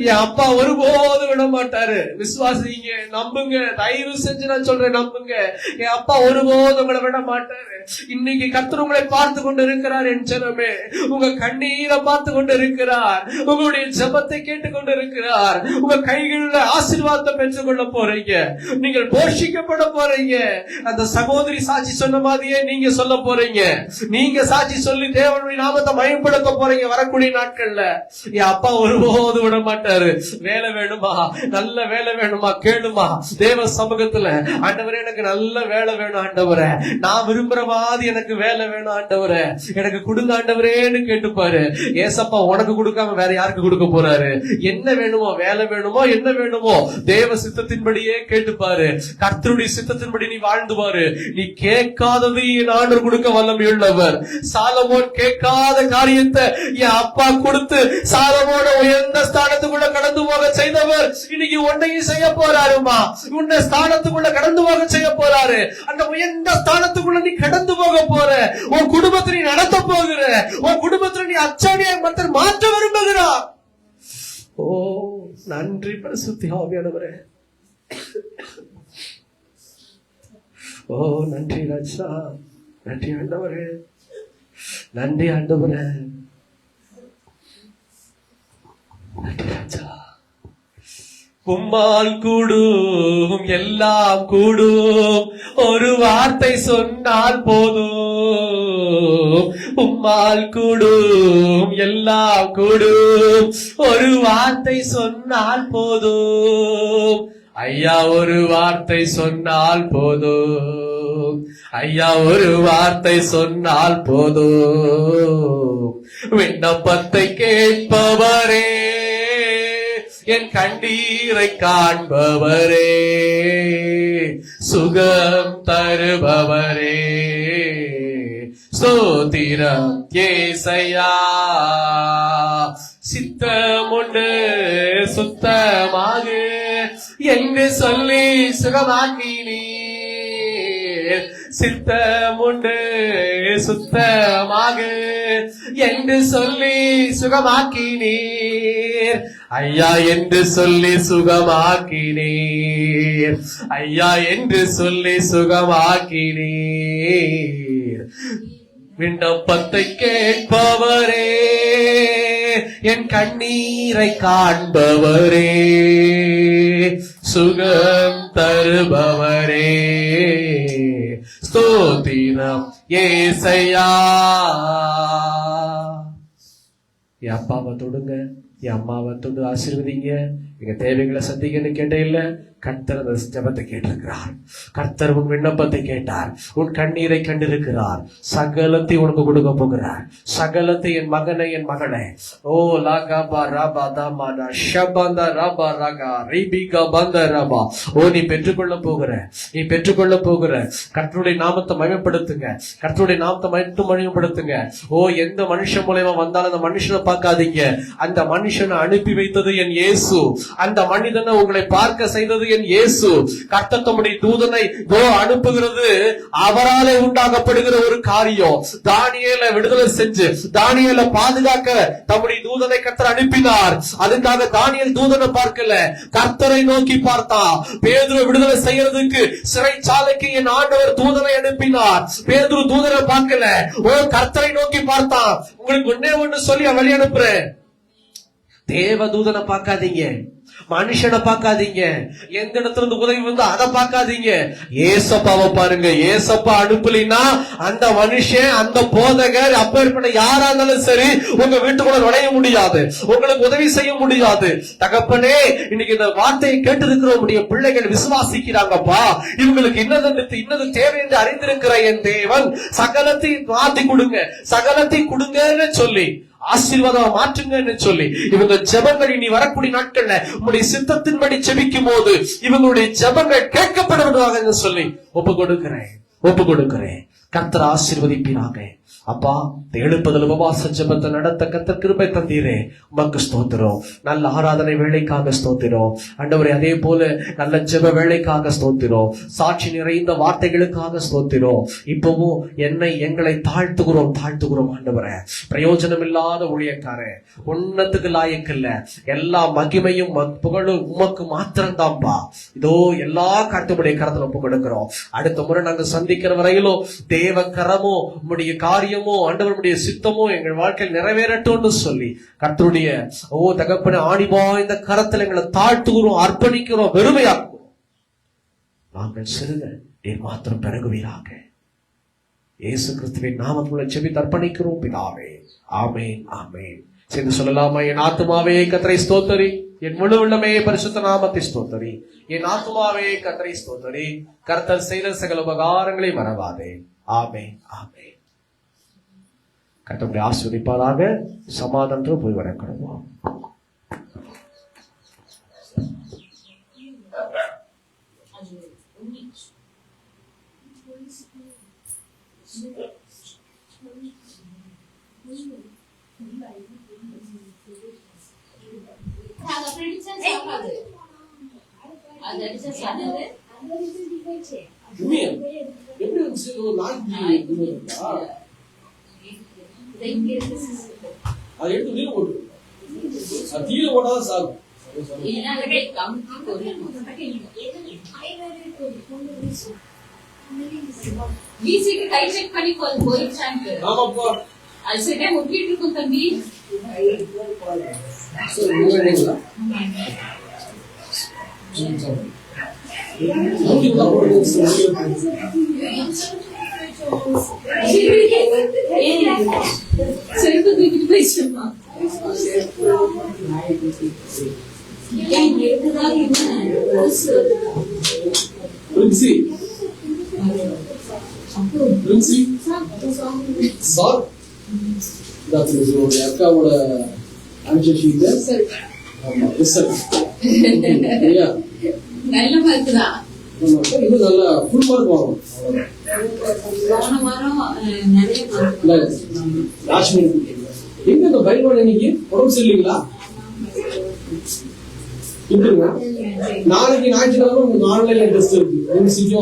என் அப்பா ஒருபோது விட மாட்டாரு. விசுவாசிங்க, நம்புங்க, தயவு செஞ்சு நான் சொல்றேன், நம்புங்க. என் அப்பா ஒருபோது உங்களை விட மாட்டாரு. இன்னைக்கு கர்த்தர் உங்களை பார்த்து கொண்டு இருக்கிறார். என் ஜனமே, உங்க கண்ணீரை பார்த்து கொண்டு இருக்கிறார். உங்களுடைய ஜெபத்தை கேட்டுக்கொண்டு இருக்கிறார். உங்க கைகளில் ஆசீர்வாதத்தை பெற்றுக் கொள்ள போறீங்க. நீங்கள் போஷிக்கப்பட போறீங்க. அந்த சகோதரி சாட்சி சொன்ன மாதிரியே நீங்க சொல்ல போறீங்க. நீங்க சாட்சி சொல்லி தேவனுடைய நாமத்தை மயப்படுத்த போறீங்க வரக்கூடிய நாட்கள்ல. என் அப்பா ஒருபோது விட மாட்டாரு. வேலை வேணுமா, நல்ல வேலை வேணுமா, கேளுமா தேவ சமூகத்துல. ஆண்டவரே, எனக்கு நல்ல வேலை வேணும் ஆண்டவரே, நான் விரும்புற மாதிரி எனக்கு வேலை வேணும் ஆண்டவரே, எனக்கு கொடுங்க ஆண்டவரேன்னு கேட்டுப்பாரு. ஏசப்பா உனக்கு கொடுக்காம வேற யாருக்கு கொடுக்க போறாரு? என்ன வேணுமோ, வேலை வேணுமோ, என்ன வேணுமோ தேவ சித்தத்தின்படியே கேட்டுப்பாரு. கர்த்தருடைய சித்தத்தின்படி நீ வாழ்ந்து பாரு. நீ கேட்காதது என் ஆண்டவர் கொடுக்க வல்லமையுள்ளவர். சாலமோன் கேட்காத காரியத்தை என் அப்பா கொடுத்து சாலமோன உயர்ந்த ஸ்தானத்துக்குள்ள கடந்து போக செய்தவர் இன்னைக்கு உன்னையும் செய்ய போறாருமா. உன்னை ஸ்தானத்துக்குள்ள கடந்து போக செய்ய போறாரு. அந்த உயர்ந்த ஸ்தானத்துக்குள்ள நீ கடந்து போக போற. உன் குடும்பத்தை நீ நடத்த போகிற. உன் குடும்பத்தை நீ அச்சாணியை மாற்ற விரும்புகிறார். ஓ நன்றி பரிசுத்த ஆவியானவரே. ஓ நன்றி ராஜா, நன்றி ஆண்டவரே, நன்றி ஆண்டவரே, நன்றி ராஜா. உம்மால் கூடும் எல்லாம் கூடும், ஒரு வார்த்தை சொன்னால் போதும். உம்மால் கூடும் எல்லாம் கூடும், ஒரு வார்த்தை சொன்னால் போதும். ஐயா ஒரு வார்த்தை சொன்னால் போதும். ஐயா ஒரு வார்த்தை சொன்னால் போதும். விண்ணப்பத்தை கேட்பவரே, என் கண்ணீரை காண்பவரே, சுகம் தருபவரே, ஸ்தோத்திரம் ஏசையா. சித்தமுண்டு சுத்தமாக என்று சொல்லி சுகமாக்கினீர். சித்தமுண்டு சுத்தமாக என்று சொல்லி சுகமாக்கினீர். ஐயா என்று சொல்லி சுகமாக்கினீர். ஐயா என்று சொல்லி சுகமாக்கினீர். விண்ணப்பத்தை கேட்பவரே, என் கண்ணீரை காண்பவரே, சுகம் தருபவரே, ஸ்தோத்திரம் ஏசையா. என் அப்பாவை தொடுங்க, என் அம்மாவை தொடு ஆசீர்வதிங்க, எங்க தேவைகளை சந்திக்கன்னு கேட்ட இல்ல, கர்த்தர் அந்த ஜெபத்தை கேட்டிருக்கிறார். கர்த்தர் உன் விண்ணப்பத்தை கேட்டார், உன் கண்ணீரை கண்டிருக்கிறார். சகலத்தை உனக்கு கொடுக்க போகிறார். சகலத்தை என் மகனை, என் மகளே. ஓ லாகபா ராபா தாமானா ஷபந்த ராபா ராகா ரீபிகா பந்த ராபா. ஓ நீ பெற்றுக்கொள்ள போகிற, நீ பெற்றுக்கொள்ள போகிற. கர்த்தருடைய நாமத்தை மகிமைப்படுத்துங்க, கர்த்தருடைய நாமத்தை மட்டும் மகிமைப்படுத்துங்க. ஓ எந்த மனுஷன் மூலமா வந்தாலும் அந்த மனுஷனை பார்க்காதீங்க. அந்த மனுஷனை அனுப்பி வைத்தது என் இயேசு. அந்த மனிதனை உங்களை பார்க்க செய்தது என் இயேசு. கர்த்தர் தம்முடைய தூதனை அனுப்புகிறது அவராலே உண்டாக்கப்படுகிற ஒரு காரியம். தானியேலை விடுதலை செஞ்சு, தானியேலை பாதுகாக்க தம்முடைய தூதனை கர்த்தர் அனுப்பினார். அதுக்காக தானியேல் தூதனை பார்க்கல, கர்த்தரை நோக்கி பார்த்தா. பேதுரு விடுதலை செய்யறதுக்கு சிறைச்சாலைக்கு என் ஆண்டவர் தூதனை அனுப்பினார். பேதுரு தூதனை பார்க்கல, கர்த்தரை நோக்கி பார்த்தான். உங்களுக்கு ஒன்னே ஒண்ணு சொல்லி வழி அனுப்புறேன். தேவ தூதனை பார்க்காதீங்க, மனுஷனை பார்க்காதீங்க, எந்த இடத்துல இருந்து உதவி வந்து அதை பார்க்காதீங்க. ஏசப்பாவை பாருங்க. ஏசப்பா அனுப்பலினா அந்த மனுஷன், அந்த போதகர், அப்பேற்பட்ட யாரா இருந்தாலும் சரி உங்க வீட்டுக்குள்ள நுழைய முடியாது, உங்களுக்கு உதவி செய்ய முடியாது. தகப்பனே, இன்னைக்கு இந்த வார்த்தையை கேட்டிருக்கிற பிள்ளைகள் விசுவாசிக்கிறாங்கப்பா. இவங்களுக்கு இன்னது தேவை என்று அறிந்திருக்கிற என் தேவன் சகலத்தை மாத்தி கொடுங்க, சகலத்தை கொடுங்கன்னு சொல்லி ஆசீர்வாதம் மாற்றுங்கன்னு சொல்லி இவங்க ஜெபங்கள் இனி வரக்கூடிய நாட்கள்ல உங்களுடைய சித்தத்தின்படி ஜெபிக்கும் போது இவங்களுடைய ஜெபங்கள் கேட்கப்படுவதாக சொல்லி ஒப்பு கொடுக்கிறேன். கர்த்தர் ஆசீர்வதிப்பீராக. அப்பா, எழுப்புதல் உபவாச ஜெபத்தை நடத்த கர்த்தர் கிருபை தந்தீரே, உமக்கு ஸ்தோத்திரம். நல்ல ஆராதனை வேலைக்காக ஸ்தோத்திரம் ஆண்டவரே. அதே போல நல்ல ஜெப வேலைக்காக ஸ்தோத்திரம். சாட்சி நிறைந்த வார்த்தைகளுக்காக ஸ்தோத்திரம். இப்பவும் எங்களை தாழ்த்துகிறோம் ஆண்டவரே. பிரயோஜனம் இல்லாத ஊழியக்காரே, உன்னத்துக்கு லாயக்கில்ல. எல்லா மகிமையும் புகழும் உமக்கு மாத்திரம்தான்பா. இதோ எல்லா கர்த்தருடைய கரத்துல ஒப்பு கொடுக்கிறோம். அடுத்த முறை நாங்க சந்திக்கிற வரையிலும் தேவ கரமோ உம்முடைய காரியமோ ஆண்டவருடைய சித்தமோ எங்கள் வாழ்க்கையில் நிறைவேறட்டும்னு சொல்லி கர்த்தருடைய தகப்பனே ஆணிபா இந்த கரத்தில் எங்களை தாழ்த்துகிறோம், அர்ப்பணிக்கிறோம், வெறுமையாக்குறோம். நாங்கள் சிறுக நீர் மாத்திரம் பெருகுவீராக. இயேசு கிறிஸ்துவின் நாமத்துள்ள செபித்து அர்ப்பணிக்கிறோம் பிதாவே. ஆமென், ஆமென். சேர்ந்து சொல்லலாமா? என் ஆத்துமாவே கர்த்தரை ஸ்தோத்தரி, என் முழு உள்ளமே பரிசுத்த நாமத்தை ஸ்தோத்தரி. என் ஆத்துமாவே கர்த்தரை ஸ்தோத்தரி, கர்த்தர் செய்த சகல உபகாரங்களை மறவாதே. ஆமென், ஆமென். கர்த்தரை ஆசீர்வதிப்பாராக. சமாதானத்தோடு போய் வரக்கொள்வோம். வீசிட்டு கை செக் பண்ணி போயிடுச்சான்ட்டு. ஆமாப்பா, அது சரியா ஒட்டிட்டு இருக்கும் தம்பி. செருப்பு தூக்கிட்டு போயிடுச்சுமா. அக்காவோட நல்ல மார்க் தான். இது நல்ல ஃபுல் மார்க் வாங்கும். போன வாரம் நிறைய மார்க். எங்க இந்த பைபிள் இன்னைக்கு உடம்பு சரியில்லைங்களா? இருக்குங்க. நாளைக்கு ஞாயிற்றுக்கிழமை உங்களுக்கு ஆன்லைன்ல டெஸ்ட் இருக்கு. MCQ